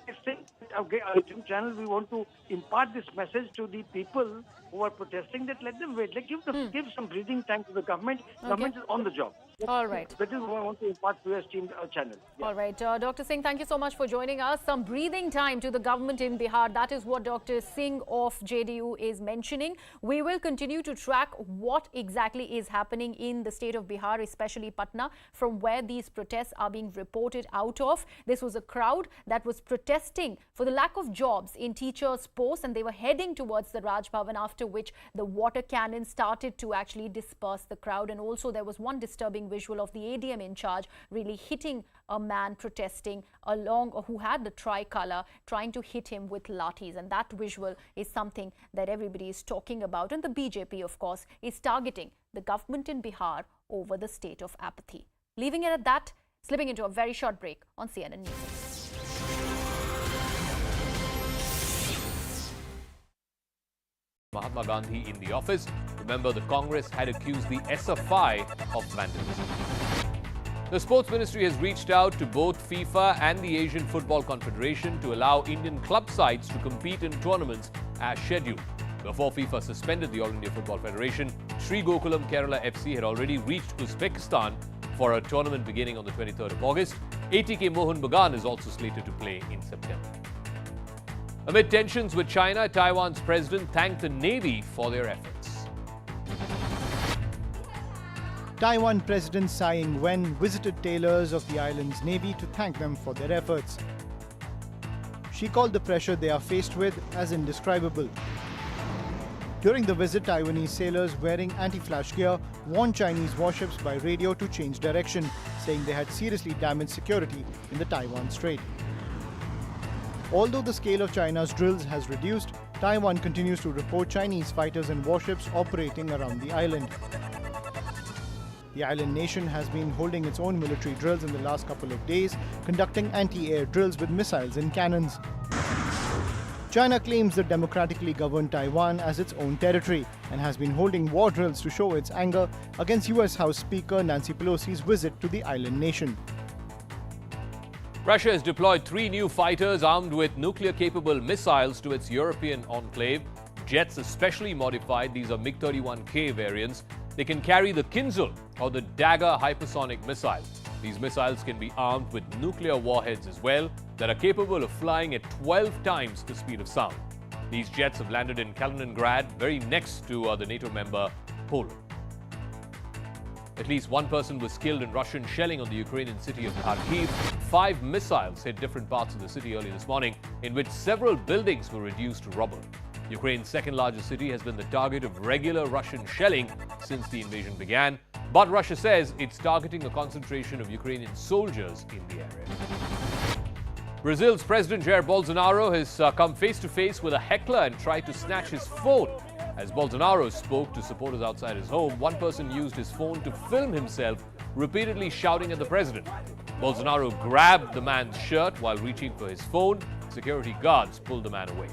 Speaker 20: I think our YouTube channel, we want to impart this message to the people who are protesting, that let them wait, give some breathing time to the government. Okay. Government is on the job.
Speaker 13: All right.
Speaker 20: That is what I want to impart to your esteemed channel. Yeah.
Speaker 13: All right. Dr. Singh, thank you so much for joining us. Some breathing time to the government in Bihar. That is what Dr. Singh of JDU is mentioning. We will continue to track what exactly is happening in the state of Bihar, especially Patna, from where these protests are being reported out of. This was a crowd that was protesting for the lack of jobs in teachers' posts, and they were heading towards the Raj Bhavan, after which the water cannon started to actually disperse the crowd. And also there was one disturbing visual of the ADM in charge really hitting a man protesting along, who had the tricolor, trying to hit him with lathis. And that visual is something that everybody is talking about. And the BJP, of course, is targeting the government in Bihar over the state of apathy. Leaving it at that, slipping into a very short break on CNN News.
Speaker 1: Mahatma Gandhi in the office. Remember, the Congress had accused the SFI of vandalism. The Sports Ministry has reached out to both FIFA and the Asian Football Confederation to allow Indian club sides to compete in tournaments as scheduled. Before FIFA suspended the All India Football Federation, Sri Gokulam Kerala FC had already reached Uzbekistan for a tournament beginning on the 23rd of August. ATK Mohan Bagan is also slated to play in September. Amid tensions with China, Taiwan's president thanked the Navy for their efforts.
Speaker 21: Taiwan President Tsai Ing-wen visited tailors of the island's navy to thank them for their efforts. She called the pressure they are faced with as indescribable. During the visit, Taiwanese sailors wearing anti-flash gear warned Chinese warships by radio to change direction, saying they had seriously damaged security in the Taiwan Strait. Although the scale of China's drills has reduced, Taiwan continues to report Chinese fighters and warships operating around the island. The island nation has been holding its own military drills in the last couple of days, conducting anti-air drills with missiles and cannons. China claims the democratically governed Taiwan as its own territory and has been holding war drills to show its anger against US House Speaker Nancy Pelosi's visit to the island nation.
Speaker 1: Russia has deployed 3 new fighters armed with nuclear-capable missiles to its European enclave. Jets especially modified. These are MiG-31K variants. They can carry the Kinzhal or the Dagger hypersonic missile. These missiles can be armed with nuclear warheads as well that are capable of flying at 12 times the speed of sound. These jets have landed in Kaliningrad, very next to the NATO member Poland. At least one person was killed in Russian shelling on the Ukrainian city of Kharkiv. 5 missiles hit different parts of the city early this morning, in which several buildings were reduced to rubble. Ukraine's second largest city has been the target of regular Russian shelling since the invasion began, but Russia says it's targeting a concentration of Ukrainian soldiers in the area. Brazil's President Jair Bolsonaro has come face-to-face with a heckler and tried to snatch his phone. As Bolsonaro spoke to supporters outside his home, one person used his phone to film himself repeatedly shouting at the president. Bolsonaro grabbed the man's shirt while reaching for his phone. Security guards pulled the man away.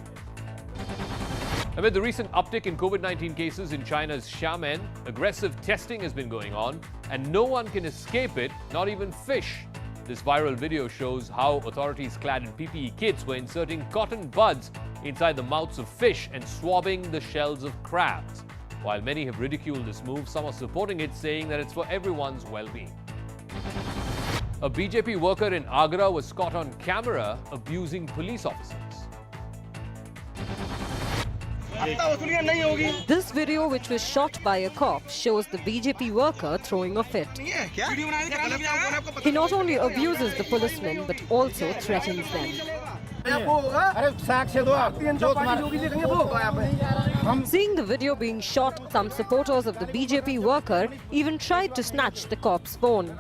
Speaker 1: Amid the recent uptick in COVID-19 cases in China's Xiamen, aggressive testing has been going on, and no one can escape it, not even fish. This viral video shows how authorities clad in PPE kits were inserting cotton buds inside the mouths of fish and swabbing the shells of crabs. While many have ridiculed this move, some are supporting it, saying that it's for everyone's well-being. A BJP worker in Agra was caught on camera abusing police officers.
Speaker 2: This video, which was shot by a cop, shows the BJP worker throwing a fit. He not only abuses the policemen but also threatens them. Seeing the video being shot, some supporters of the BJP worker even tried to snatch the cop's phone.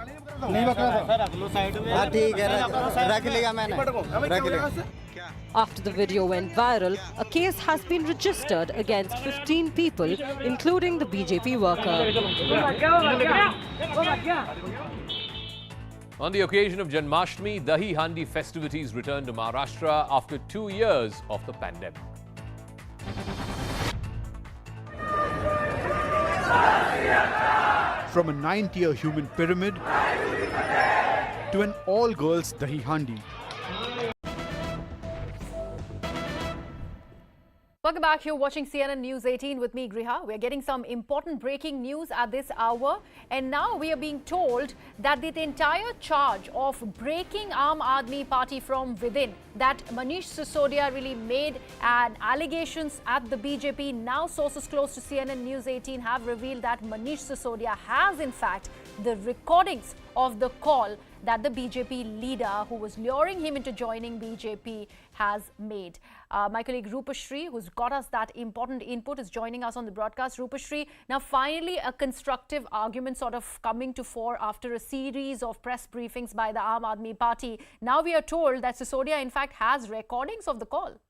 Speaker 2: After the video went viral, a case has been registered against 15 people, including the BJP worker.
Speaker 1: On the occasion of Janmashtami, Dahi Handi festivities returned to Maharashtra after 2 years of the pandemic.
Speaker 3: From a 9-tier human pyramid to an all-girls Dahi Handi.
Speaker 13: Welcome back. You're watching CNN News 18 with me, Griha. We're getting some important breaking news at this hour. And now we are being told that the entire charge of breaking Aam Aadmi Party from within, that Manish Sisodia really made allegations at the BJP. Now sources close to CNN News 18 have revealed that Manish Sisodia has in fact the recordings of the call that the BJP leader who was luring him into joining BJP has made. My colleague Rupashri, who's got us that important input, is joining us on the broadcast. Rupashri, now finally a constructive argument sort of coming to fore after a series of press briefings by the Aam Aadmi Party. Now we are told that Sisodia in fact has recordings of the call.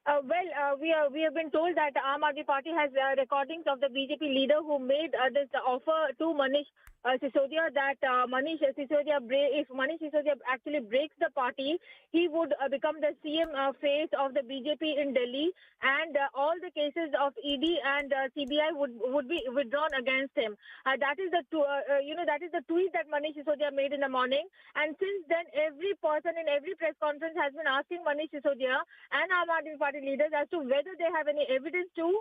Speaker 14: We have been told that Aam Aadmi Party has recordings of the BJP leader who made this offer to Manish Sisodia that if Manish Sisodia actually breaks the party, he would become the CM face of the BJP in Delhi, and all the cases of ED and CBI would be withdrawn against him. That is the tweet that Manish Sisodia made in the morning, and since then every person in every press conference has been asking Manish Sisodia and Aam Aadmi Party leaders as to whether they have any evidence to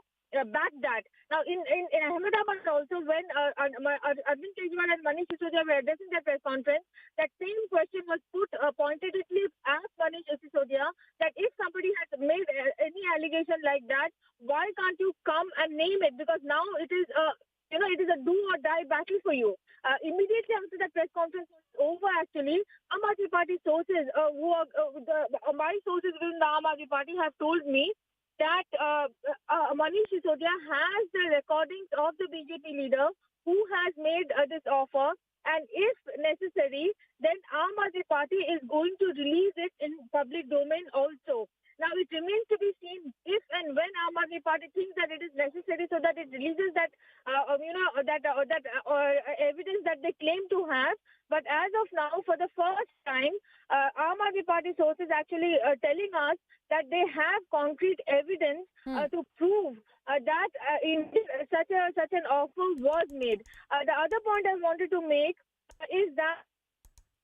Speaker 14: back that. Now, in Ahmedabad also, when Arvind Kejriwal and Manish Sisodia were addressing their press conference, that same question was put pointedly asked Manish Sisodia that if somebody has made any allegation like that, why can't you come and name it? Because now it is it is a do or die battle for you. Immediately after that press conference was over, actually, Aam Aadmi Party sources, my sources within the Aam Aadmi Party have told me that Manish Sisodia has the recordings of the BJP leader who has made this offer, and if necessary, then Aam Aadmi Party is going to release it in public domain also. Now, it remains to be seen if and when Aam Aadmi Party thinks that it is necessary so that it releases that, evidence that they claim to have. But as of now, for the first time, Aam Aadmi Party sources actually telling us that they have concrete evidence to prove that such an offer was made. The other point I wanted to make is that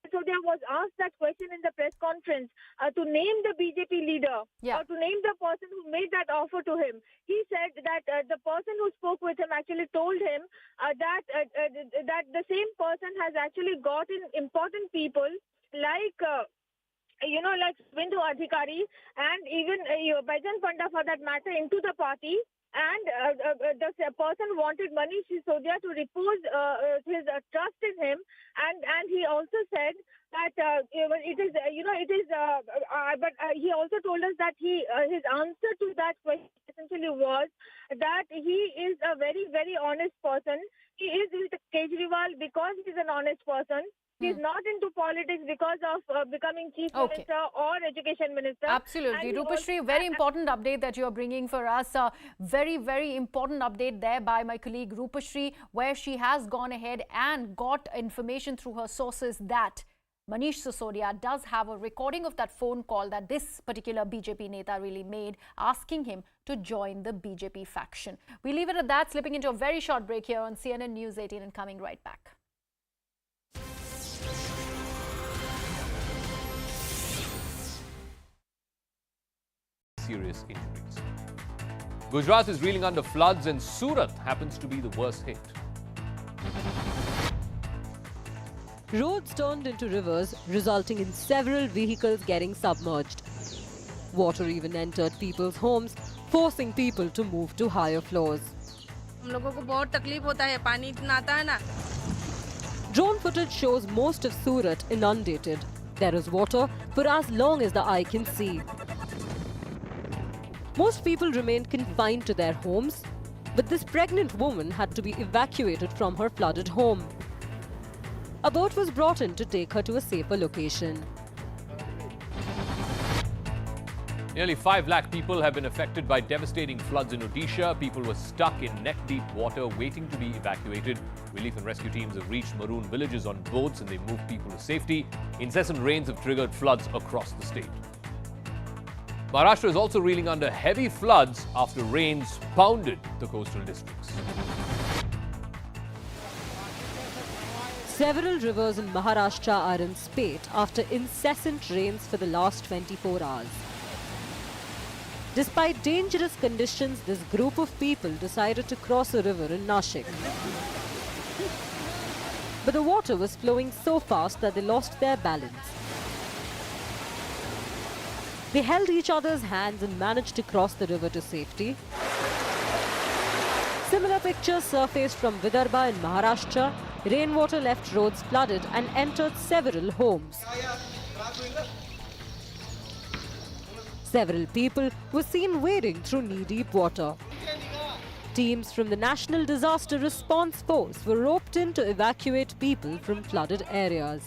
Speaker 14: Sisodia was asked that question in the press conference to name the BJP leader or to name the person who made that offer to him. He said that the person who spoke with him actually told him that the same person has actually gotten important people like Bindu Adhikari and even Baijan Panda for that matter into the party. And the person wanted Manish Sisodia to repose his trust in him, and he also said that but he also told us that his answer to that question essentially was that he is a very, very honest person. He is with Kejriwal because he is an honest person. He's not into politics because of becoming chief minister or education minister.
Speaker 13: Absolutely. Rupashri, very important update that you are bringing for us. Very, very important update there by my colleague Rupashri, where she has gone ahead and got information through her sources that Manish Sisodia does have a recording of that phone call that this particular BJP Neta really made, asking him to join the BJP faction. We leave it at that, slipping into a very short break here on CNN News 18 and coming right back.
Speaker 1: Serious injuries. Gujarat is reeling under floods and Surat happens to be the worst hit.
Speaker 2: Roads turned into rivers, resulting in several vehicles getting submerged. Water even entered people's homes, forcing people to move to higher floors. Drone footage shows most of Surat inundated. There is water for as long as the eye can see. Most people remained confined to their homes, but this pregnant woman had to be evacuated from her flooded home. A boat was brought in to take her to a safer location.
Speaker 1: Nearly 5 lakh people have been affected by devastating floods in Odisha. People were stuck in neck-deep water waiting to be evacuated. Relief and rescue teams have reached maroon villages on boats and they moved people to safety. Incessant rains have triggered floods across the state. Maharashtra is also reeling under heavy floods after rains pounded the coastal districts.
Speaker 2: Several rivers in Maharashtra are in spate after incessant rains for the last 24 hours. Despite dangerous conditions, this group of people decided to cross a river in Nashik. But the water was flowing so fast that they lost their balance. They held each other's hands and managed to cross the river to safety. Similar pictures surfaced from Vidarbha in Maharashtra. Rainwater left roads flooded and entered several homes. Several people were seen wading through knee-deep water. Teams from the National Disaster Response Force were roped in to evacuate people from flooded areas.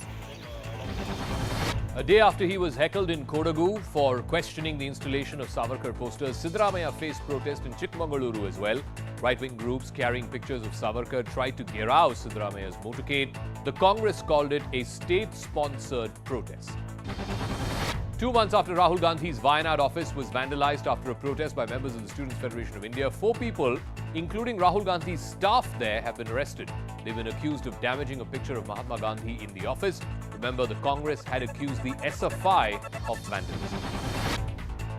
Speaker 1: A day after he was heckled in Kodagu for questioning the installation of Savarkar posters, Siddaramaiah faced protest in Chikmagaluru as well. Right-wing groups carrying pictures of Savarkar tried to gherav Siddaramaiah's motorcade. The Congress called it a state-sponsored protest. 2 months after Rahul Gandhi's Wayanad office was vandalized after a protest by members of the Students' Federation of India, 4 people, including Rahul Gandhi's staff there, have been arrested. They've been accused of damaging a picture of Mahatma Gandhi in the office. Remember, the Congress had accused the SFI of vandalism.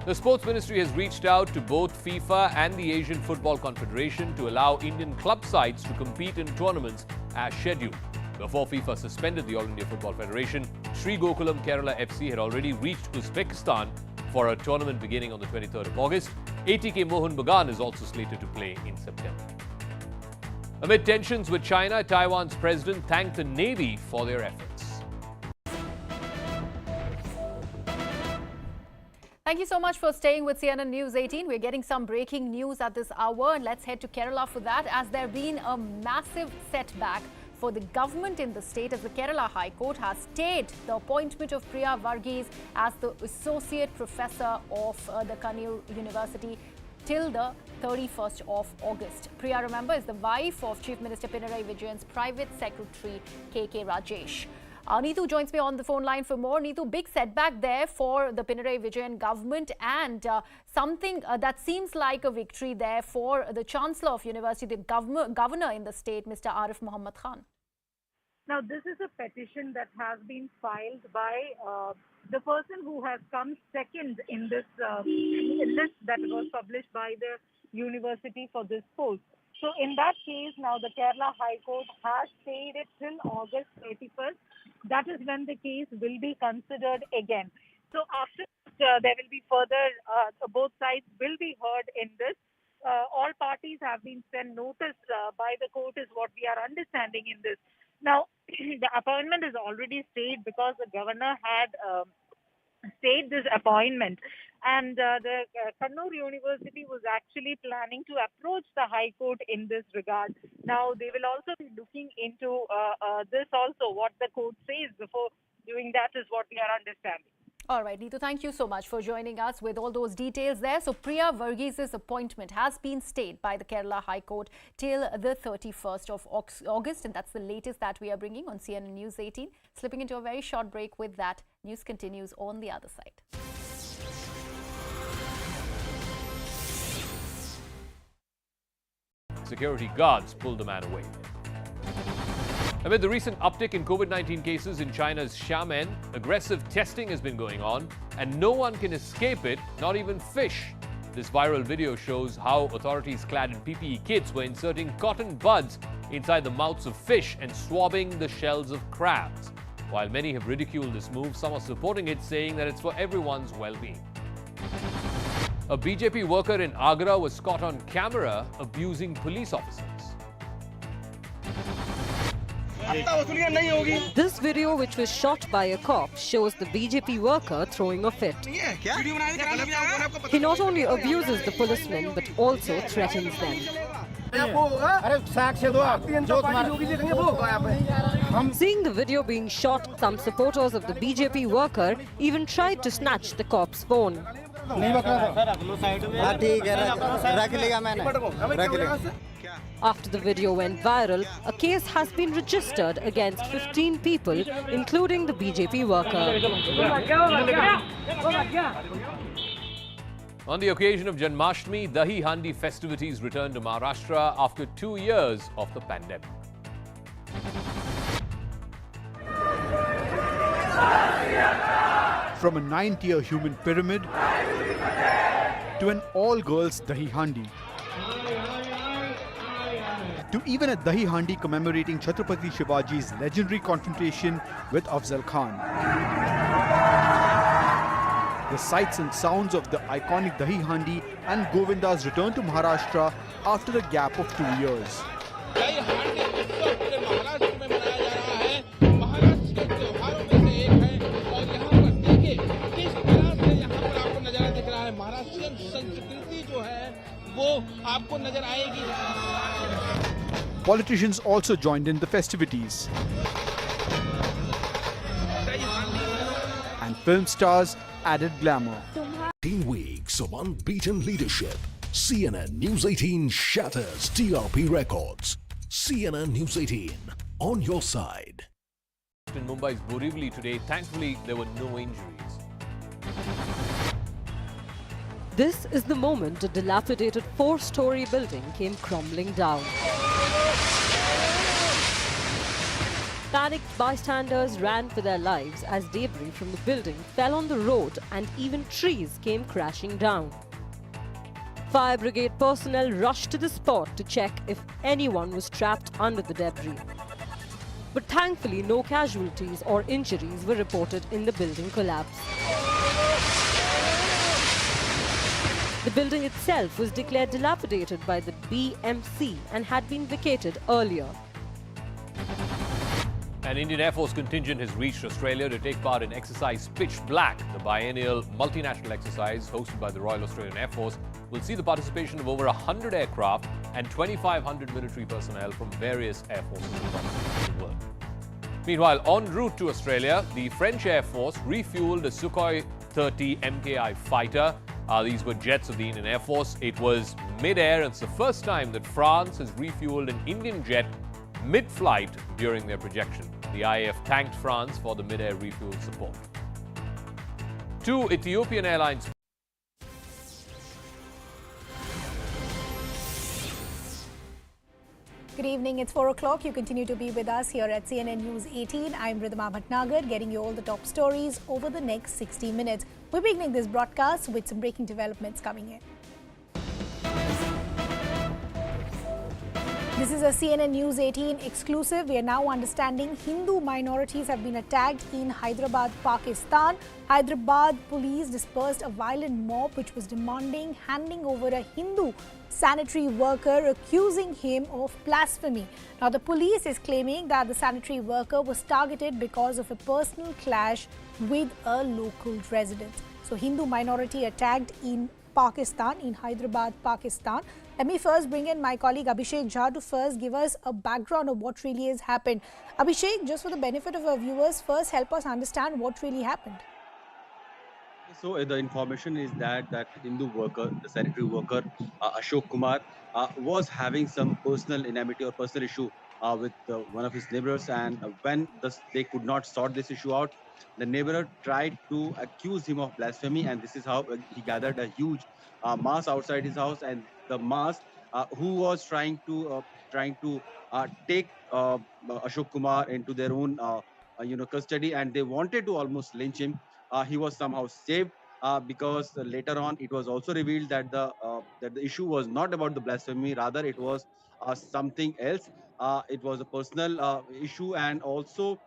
Speaker 1: The Sports Ministry has reached out to both FIFA and the Asian Football Confederation to allow Indian club sides to compete in tournaments as scheduled. Before FIFA suspended the All India Football Federation, Sri Gokulam Kerala FC had already reached Uzbekistan for a tournament beginning on the 23rd of August. ATK Mohun Bagan is also slated to play in September. Amid tensions with China, Taiwan's president thanked the Navy for their efforts.
Speaker 13: Thank you so much for staying with CNN News 18. We're getting some breaking news at this hour, and let's head to Kerala for that, as there has been a massive setback for the government in the state, as the Kerala High Court has stayed the appointment of Priya Varghese as the Associate Professor of the Kannur University till the 31st of August. Priya, remember, is the wife of Chief Minister Pinarayi Vijayan's private secretary, K.K. Rajesh. Neetu joins me on the phone line for more. Neetu, big setback there for the Pinarayi Vijayan government, and something that seems like a victory there for the Chancellor of University, the governor in the state, Mr. Arif Muhammad Khan.
Speaker 6: Now, this is a petition that has been filed by the person who has come second in this list that was published by the university for this post. So in that case, now the Kerala High Court has stayed it till August 31st. That is when the case will be considered again. So after there will be further, both sides will be heard in this. All parties have been sent notice by the court is what we are understanding in this. Now, the appointment is already stayed because the governor had stayed this appointment. And the Kannur University was actually planning to approach the High Court in this regard. Now, they will also be looking into this also, what the court says before doing that is what we are understanding.
Speaker 13: All right, Neetu, thank you so much for joining us with all those details there. So, Priya Varghese's appointment has been stayed by the Kerala High Court till the 31st of August, and that's the latest that we are bringing on CNN News 18. Slipping into a very short break with that. News continues on the other side.
Speaker 1: Security guards pulled the man away. Amid the recent uptick in COVID-19 cases in China's Xiamen, aggressive testing has been going on, and no one can escape it, not even fish. This viral video shows how authorities clad in PPE kits were inserting cotton buds inside the mouths of fish and swabbing the shells of crabs. While many have ridiculed this move, some are supporting it, saying that it's for everyone's well-being. A BJP worker in Agra was caught on camera abusing police officers.
Speaker 2: This video, which was shot by a cop, shows the BJP worker throwing a fit. He not only abuses the policemen but also threatens them. Seeing the video being shot, some supporters of the BJP worker even tried to snatch the cop's phone. After the video went viral, a case has been registered against 15 people, including the BJP worker.
Speaker 1: On the occasion of Janmashtami, Dahi Handi festivities returned to Maharashtra after 2 years of the pandemic.
Speaker 3: From a 9-tier human pyramid to an all-girls Dahi Handi, to even a Dahi Handi commemorating Chhatrapati Shivaji's legendary confrontation with Afzal Khan. The sights and sounds of the iconic Dahi Handi and Govinda's return to Maharashtra after a gap of 2 years. Politicians also joined in the festivities. And film stars added glamour.
Speaker 22: 10 weeks of unbeaten leadership. CNN News 18 shatters TRP records. CNN News 18, on your side.
Speaker 1: In Mumbai's Borivali today, thankfully there were no injuries.
Speaker 2: This is the moment a dilapidated 4-story building came crumbling down. Panicked bystanders ran for their lives as debris from the building fell on the road and even trees came crashing down. Fire brigade personnel rushed to the spot to check if anyone was trapped under the debris. But thankfully, no casualties or injuries were reported in the building collapse. The building itself was declared dilapidated by the BMC and had been vacated earlier.
Speaker 1: An Indian Air Force contingent has reached Australia to take part in Exercise Pitch Black. The biennial multinational exercise hosted by the Royal Australian Air Force will see the participation of over 100 aircraft and 2,500 military personnel from various air forces across the world. Meanwhile, en route to Australia, the French Air Force refueled a Sukhoi 30 MKI fighter. These were jets of the Indian Air Force. It was mid-air, and it's the first time that France has refueled an Indian jet mid-flight during their projection. The IAF thanked France for the mid-air refuel support. Two Ethiopian airlines.
Speaker 4: Good evening, it's 4 o'clock. You continue to be with us here at CNN News 18. I'm Ridhima Bhatnagar, getting you all the top stories over the next 60 minutes. We're beginning this broadcast with some breaking developments coming in. This is a CNN News 18 exclusive. We are now understanding Hindu minorities have been attacked in Hyderabad, Pakistan. Hyderabad police dispersed a violent mob which was demanding handing over a Hindu sanitary worker, accusing him of blasphemy. Now, the police is claiming that the sanitary worker was targeted because of a personal clash with a local resident. So, Hindu minority attacked in Pakistan, in Hyderabad, Pakistan. Let me first bring in my colleague Abhishek Jha to first give us a background of what really has happened. Abhishek, just for the benefit of our viewers, first help us understand what really happened.
Speaker 5: So the information is that Hindu worker, the sanitary worker, Ashok Kumar, was having some personal enmity or personal issue with one of his neighbors, and when they could not sort this issue out, the neighbor tried to accuse him of blasphemy, and this is how he gathered a huge mass outside his house, and the mass who was trying to take Ashok Kumar into their own custody, and they wanted to almost lynch him. He was somehow saved because later on it was also revealed that the issue was not about the blasphemy, rather it was something else. It was a personal issue, and also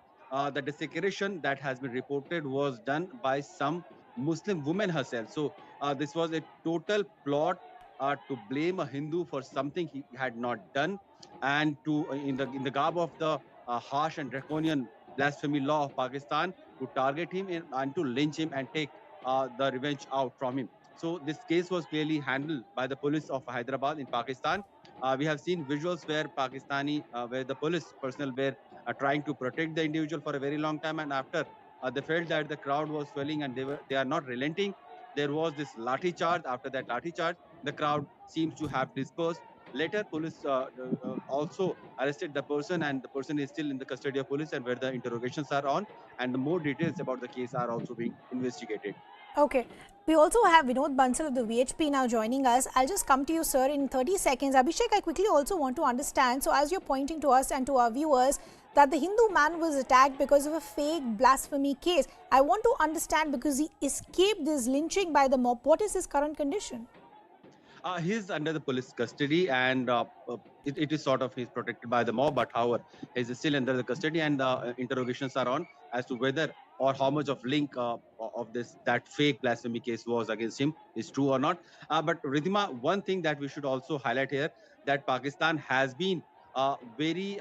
Speaker 5: the desecration that has been reported was done by some Muslim woman herself. So this was a total plot to blame a Hindu for something he had not done, and to in the garb of the harsh and draconian blasphemy law of Pakistan, to target him and to lynch him and take the revenge out from him. So this case was clearly handled by the police of Hyderabad in Pakistan. We have seen visuals where where the police personnel were trying to protect the individual for a very long time, and after they felt that the crowd was swelling and they are not relenting, there was this lathi charge. After that lathi charge, the crowd seems to have dispersed. Later, police also arrested the person, and the person is still in the custody of police, and where the interrogations are on, and the more details about the case are also being investigated.
Speaker 4: Okay. We also have Vinod Bansal of the VHP now joining us. I'll just come to you, sir, in 30 seconds. Abhishek, I quickly also want to understand, so as you're pointing to us and to our viewers, that the Hindu man was attacked because of a fake blasphemy case. I want to understand, because he escaped this lynching by the mob, what is his current condition?
Speaker 5: He's under the police custody, and it is sort of he's protected by the mob, but however, he's still under the custody, and interrogations are on as to whether or how much of link of that fake blasphemy case was against him is true or not. But Ridhima, one thing that we should also highlight here, that Pakistan has been very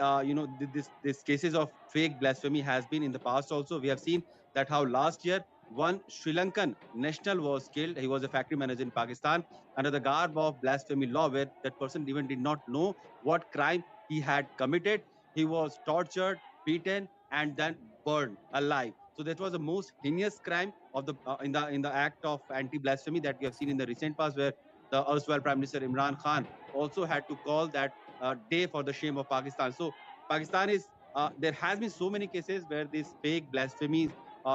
Speaker 5: this cases of fake blasphemy has been in the past also. We have seen that how last year one Sri Lankan national was killed. He was a factory manager in Pakistan under the garb of blasphemy law, where that person even did not know what crime he had committed. He was tortured, beaten, and then burned alive. So that was the most heinous crime of the in the act of anti-blasphemy that we have seen in the recent past, where the erstwhile Prime Minister Imran Khan also had to call that day for the shame of Pakistan. So Pakistan is there has been so many cases where these fake blasphemies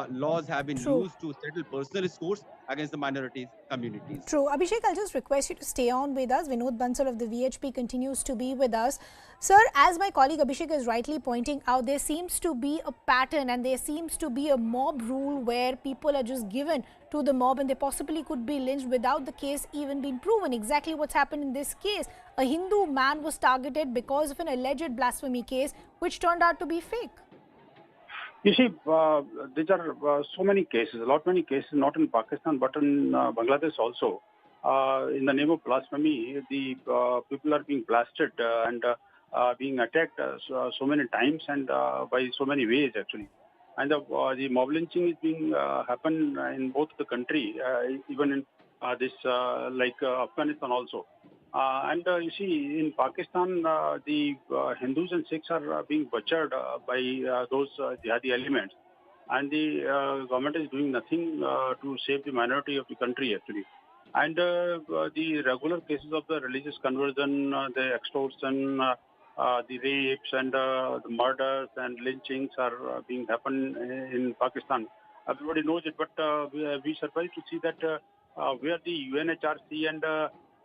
Speaker 5: laws have been used to settle personal scores against the minorities communities.
Speaker 4: True. Abhishek, I'll just request you to stay on with us. Vinod Bansal of the VHP continues to be with us. Sir, as my colleague Abhishek is rightly pointing out, there seems to be a pattern and there seems to be a mob rule where people are just given to the mob and they possibly could be lynched without the case even being proven. Exactly what's happened in this case. A Hindu man was targeted because of an alleged blasphemy case which turned out to be fake.
Speaker 8: You see, these are so many cases, many cases, not in Pakistan, but in Bangladesh also. in the name of blasphemy, the people are being blasted and being attacked so many times and by so many ways actually. And the mob lynching is being happen in both the country, even in this like Afghanistan also. And you see, in Pakistan, the Hindus and Sikhs are being butchered by those jihadi elements, and the government is doing nothing to save the minority of the country actually. And the regular cases of the religious conversion, the extortion, the rapes and the murders and lynchings are being happen in Pakistan. Everybody knows it, but we surprised to see that where the UNHRC and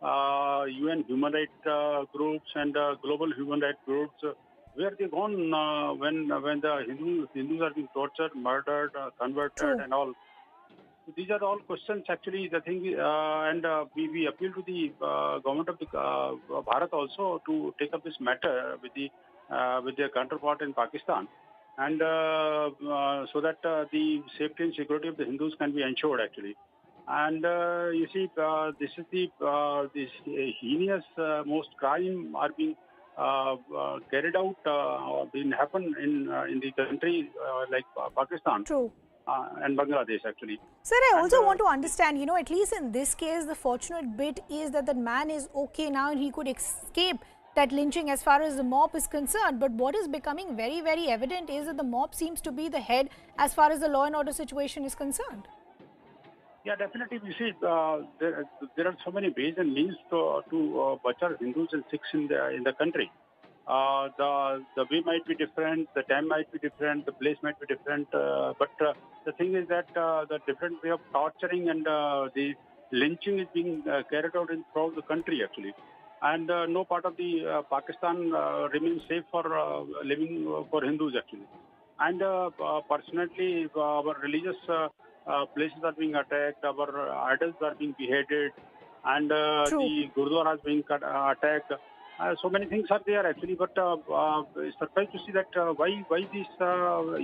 Speaker 8: UN human rights groups and global human rights groups, where they gone when the Hindus are being tortured, murdered, converted, and all. So these are all questions actually. The thing, and we appeal to the government of the Bharat also to take up this matter with their counterpart in Pakistan, and so that the safety and security of the Hindus can be ensured actually. And you see, this is this heinous most crime are being carried out, being happen in the country like Pakistan.
Speaker 4: True.
Speaker 8: And Bangladesh actually.
Speaker 4: Sir, I also want to understand, you know, at least in this case, the fortunate bit is that the man is okay now and he could escape that lynching as far as the mob is concerned. But what is becoming very, very evident is that the mob seems to be the head as far as the law and order situation is concerned.
Speaker 8: Yeah, definitely. You see, there are so many ways and means to butcher Hindus and Sikhs in the country. The way might be different, the time might be different, the place might be different, but the thing is that the different way of torturing and the lynching is being carried out throughout the country actually. And no part of the Pakistan remains safe for living for Hindus actually. And personally, our religious places are being attacked, our idols are being beheaded, and the Gurdwara is being attacked. So many things are there actually, but surprised to see that why these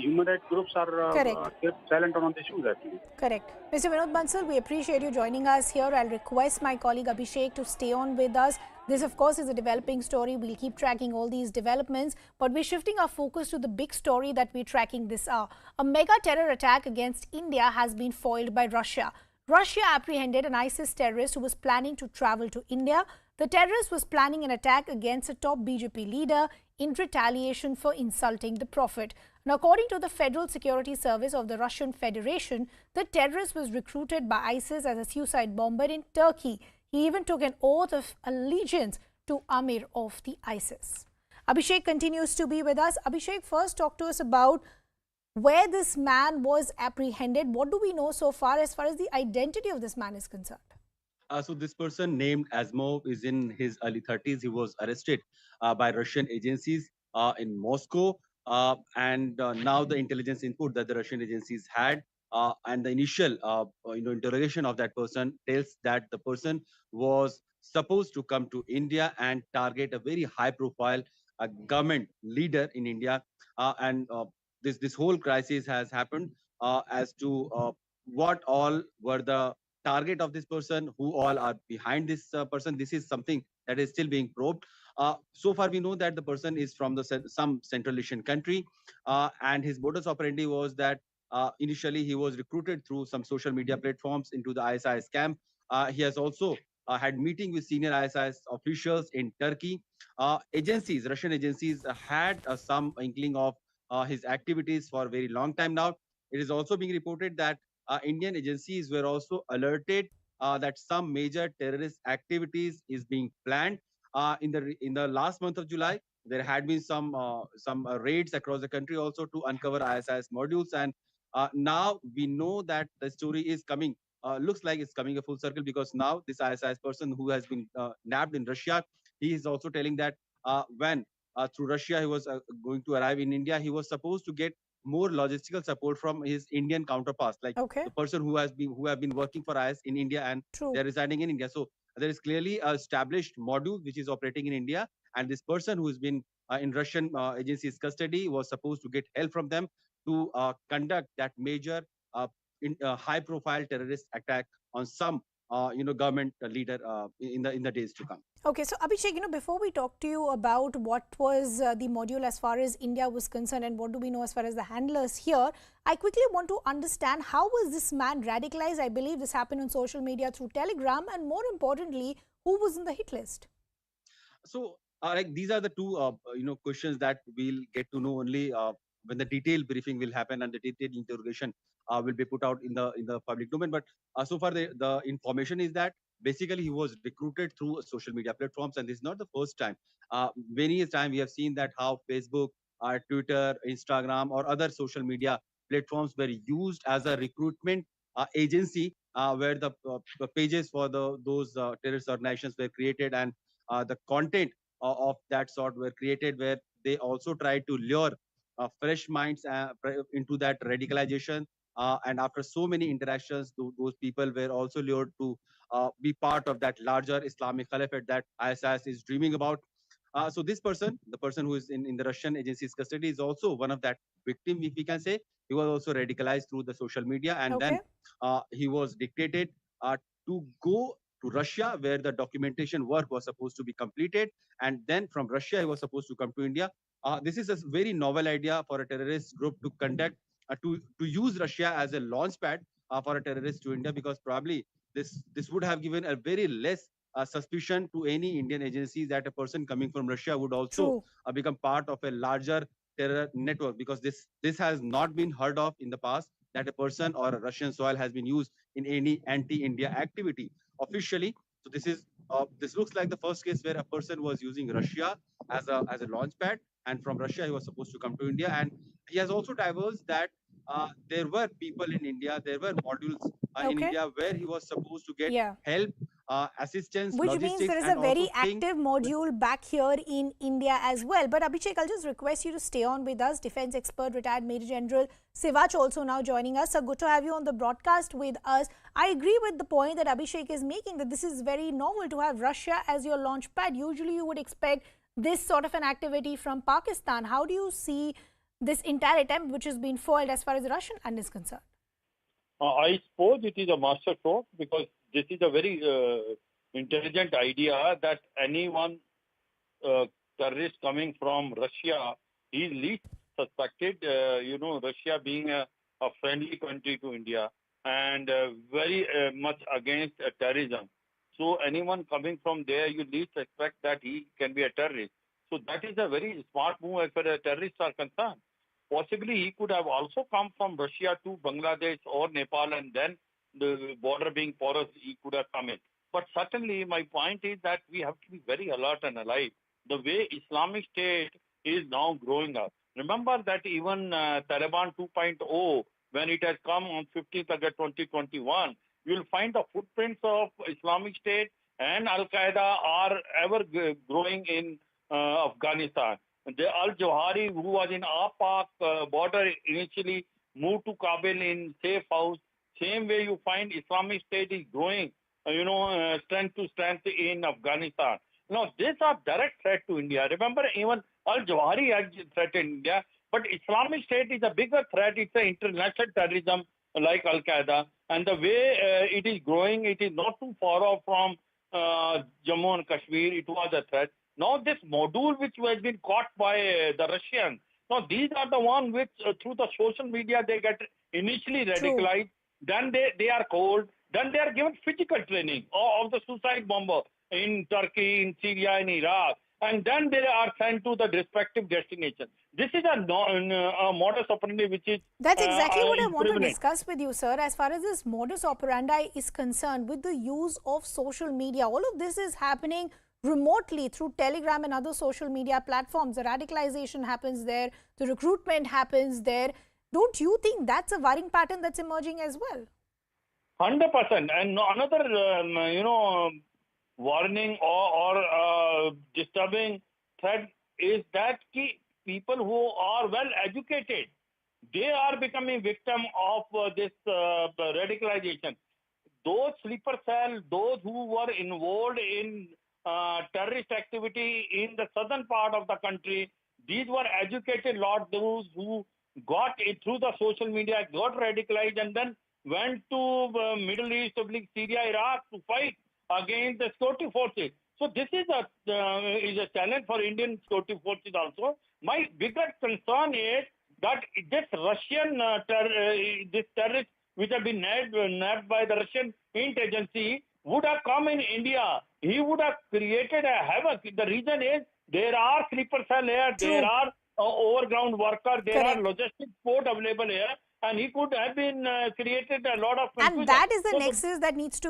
Speaker 8: human rights groups are kept silent on the issues actually.
Speaker 4: Correct. Mr. Vinod Bansal, we appreciate you joining us here. I'll request my colleague Abhishek to stay on with us. This, of course, is a developing story. We'll keep tracking all these developments, but we're shifting our focus to the big story that we're tracking this hour. A mega terror attack against India has been foiled by Russia. Russia apprehended an ISIS terrorist who was planning to travel to India. The terrorist was planning an attack against a top BJP leader in retaliation for insulting the Prophet. Now, according to the Federal Security Service of the Russian Federation, the terrorist was recruited by ISIS as a suicide bomber in Turkey. He even took an oath of allegiance to Amir of the ISIS. Abhishek continues to be with us. Abhishek, first talk to us about where this man was apprehended. What do we know so far as the identity of this man is concerned?
Speaker 5: So this person named Asmov is in his early 30s. He was arrested by Russian agencies in Moscow. And now the intelligence input that the Russian agencies had and the initial interrogation of that person tells that the person was supposed to come to India and target a very high profile government leader in India. And this whole crisis has happened as to what all were the target of this person, who all are behind this person. This is something that is still being probed. So far, we know that the person is from some Central Asian country, and his modus operandi was that initially he was recruited through some social media platforms into the ISIS camp. He has also had meeting with senior ISIS officials in Turkey. Russian agencies had some inkling of his activities for a very long time now. It is also being reported that Indian agencies were also alerted that some major terrorist activities is being planned. In the last month of July, there had been some raids across the country also to uncover ISIS modules, and now we know that the story is coming. Looks like it's coming a full circle, because now this ISIS person who has been nabbed in Russia, he is also telling that when through Russia he was going to arrive in India, he was supposed to get more logistical support from his Indian counterparts, like the person who have been working for IS in India, and they're residing in India. So there is clearly a established module which is operating in India, and this person who has been in Russian agency's custody was supposed to get help from them to conduct that major high-profile terrorist attack on some government leader in the days to come.
Speaker 4: Okay, so Abhishek, before we talk to you about what was the module as far as India was concerned and what do we know as far as the handlers here, I quickly want to understand how was this man radicalized? I believe this happened on social media through Telegram, and more importantly, who was in the hit list?
Speaker 5: So, like these are the two questions that we'll get to know only when the detailed briefing will happen and the detailed interrogation will be put out in the public domain. But so far, the information is that basically he was recruited through social media platforms, and this is not the first time. Many a time we have seen that how Facebook, Twitter, Instagram, or other social media platforms were used as a recruitment agency where the pages for those terrorist organizations were created, and the content of that sort were created, where they also tried to lure fresh minds into that radicalization. And after so many interactions, those people were also lured to be part of that larger Islamic caliphate that ISIS is dreaming about. So this person, the person who is in the Russian agency's custody, is also one of that victim, if we can say. He was also radicalized through the social media, and then he was dictated to go to Russia, where the documentation work was supposed to be completed, and then from Russia he was supposed to come to India. This is a very novel idea for a terrorist group to conduct, to use Russia as a launch pad for a terrorist to India, because probably this would have given a very less suspicion to any Indian agencies that a person coming from Russia would also become part of a larger terror network, because this has not been heard of in the past, that a person or a Russian soil has been used in any anti-India activity officially. So this looks like the first case where a person was using Russia as a launch pad, and from Russia he was supposed to come to India. And he has also divulged that there were people in India, there were modules in India where he was supposed to get help, assistance,
Speaker 4: Which
Speaker 5: logistics,
Speaker 4: means there is
Speaker 5: and
Speaker 4: a very
Speaker 5: also
Speaker 4: active module back here in India as well. But Abhishek, I'll just request you to stay on with us. Defense expert, retired Major General Sivach also now joining us. So good to have you on the broadcast with us. I agree with the point that Abhishek is making, that this is very novel to have Russia as your launch pad. Usually you would expect this sort of an activity from Pakistan. How do you see this entire attempt which has been foiled as far as the Russian end is concerned?
Speaker 11: I suppose it is a master stroke, because this is a very intelligent idea that anyone terrorist coming from Russia is least suspected. Russia being a friendly country to India and very much against terrorism. So anyone coming from there, you least suspect that he can be a terrorist. So that is a very smart move as far as terrorists are concerned. Possibly he could have also come from Russia to Bangladesh or Nepal, and then the border being porous, he could have come in. But certainly my point is that we have to be very alert and alive. The way Islamic State is now growing up. Remember that even Taliban 2.0, when it has come on 15th August 2021, you will find the footprints of Islamic State and Al-Qaeda are ever growing in Afghanistan. The Al-Jawahiri, who was in Pak border initially, moved to Kabul in safe house. Same way you find Islamic State is growing, strength to strength in Afghanistan. Now, these are direct threat to India. Remember, even Al-Jawahiri has threatened India, but Islamic State is a bigger threat. It's an international terrorism like Al-Qaeda. And the way it is growing, it is not too far off from Jammu and Kashmir. It was a threat. Now this module which has been caught by the Russians, now these are the ones which through the social media they get initially radicalized, then they are cold, then they are given physical training of the suicide bomber in Turkey, in Syria, in Iraq, and then they are sent to the respective destination. This is a modus operandi which is
Speaker 4: That's exactly what I want to discuss with you, sir. As far as this modus operandi is concerned, with the use of social media, all of this is happening remotely through Telegram and other social media platforms. The radicalization happens there, the recruitment happens there. Don't you think that's a worrying pattern that's emerging as well?
Speaker 11: 100%. And another, warning or disturbing threat is that people who are well educated, they are becoming victim of this radicalization. Those sleeper cell, those who were involved in terrorist activity in the southern part of the country, these were educated lot, those who got it through the social media, got radicalized, and then went to Middle East, Syria, Iraq to fight against the security forces. So this is a challenge for Indian security forces also. My biggest concern is that this Russian this terrorists which have been nabbed by the Russian intelligence would have come in India. He would have created a havoc. The reason is there are sleeper cell here, there are overground workers, there are logistic port available here, and he could have been created a lot of confusion.
Speaker 4: And that is the nexus that needs to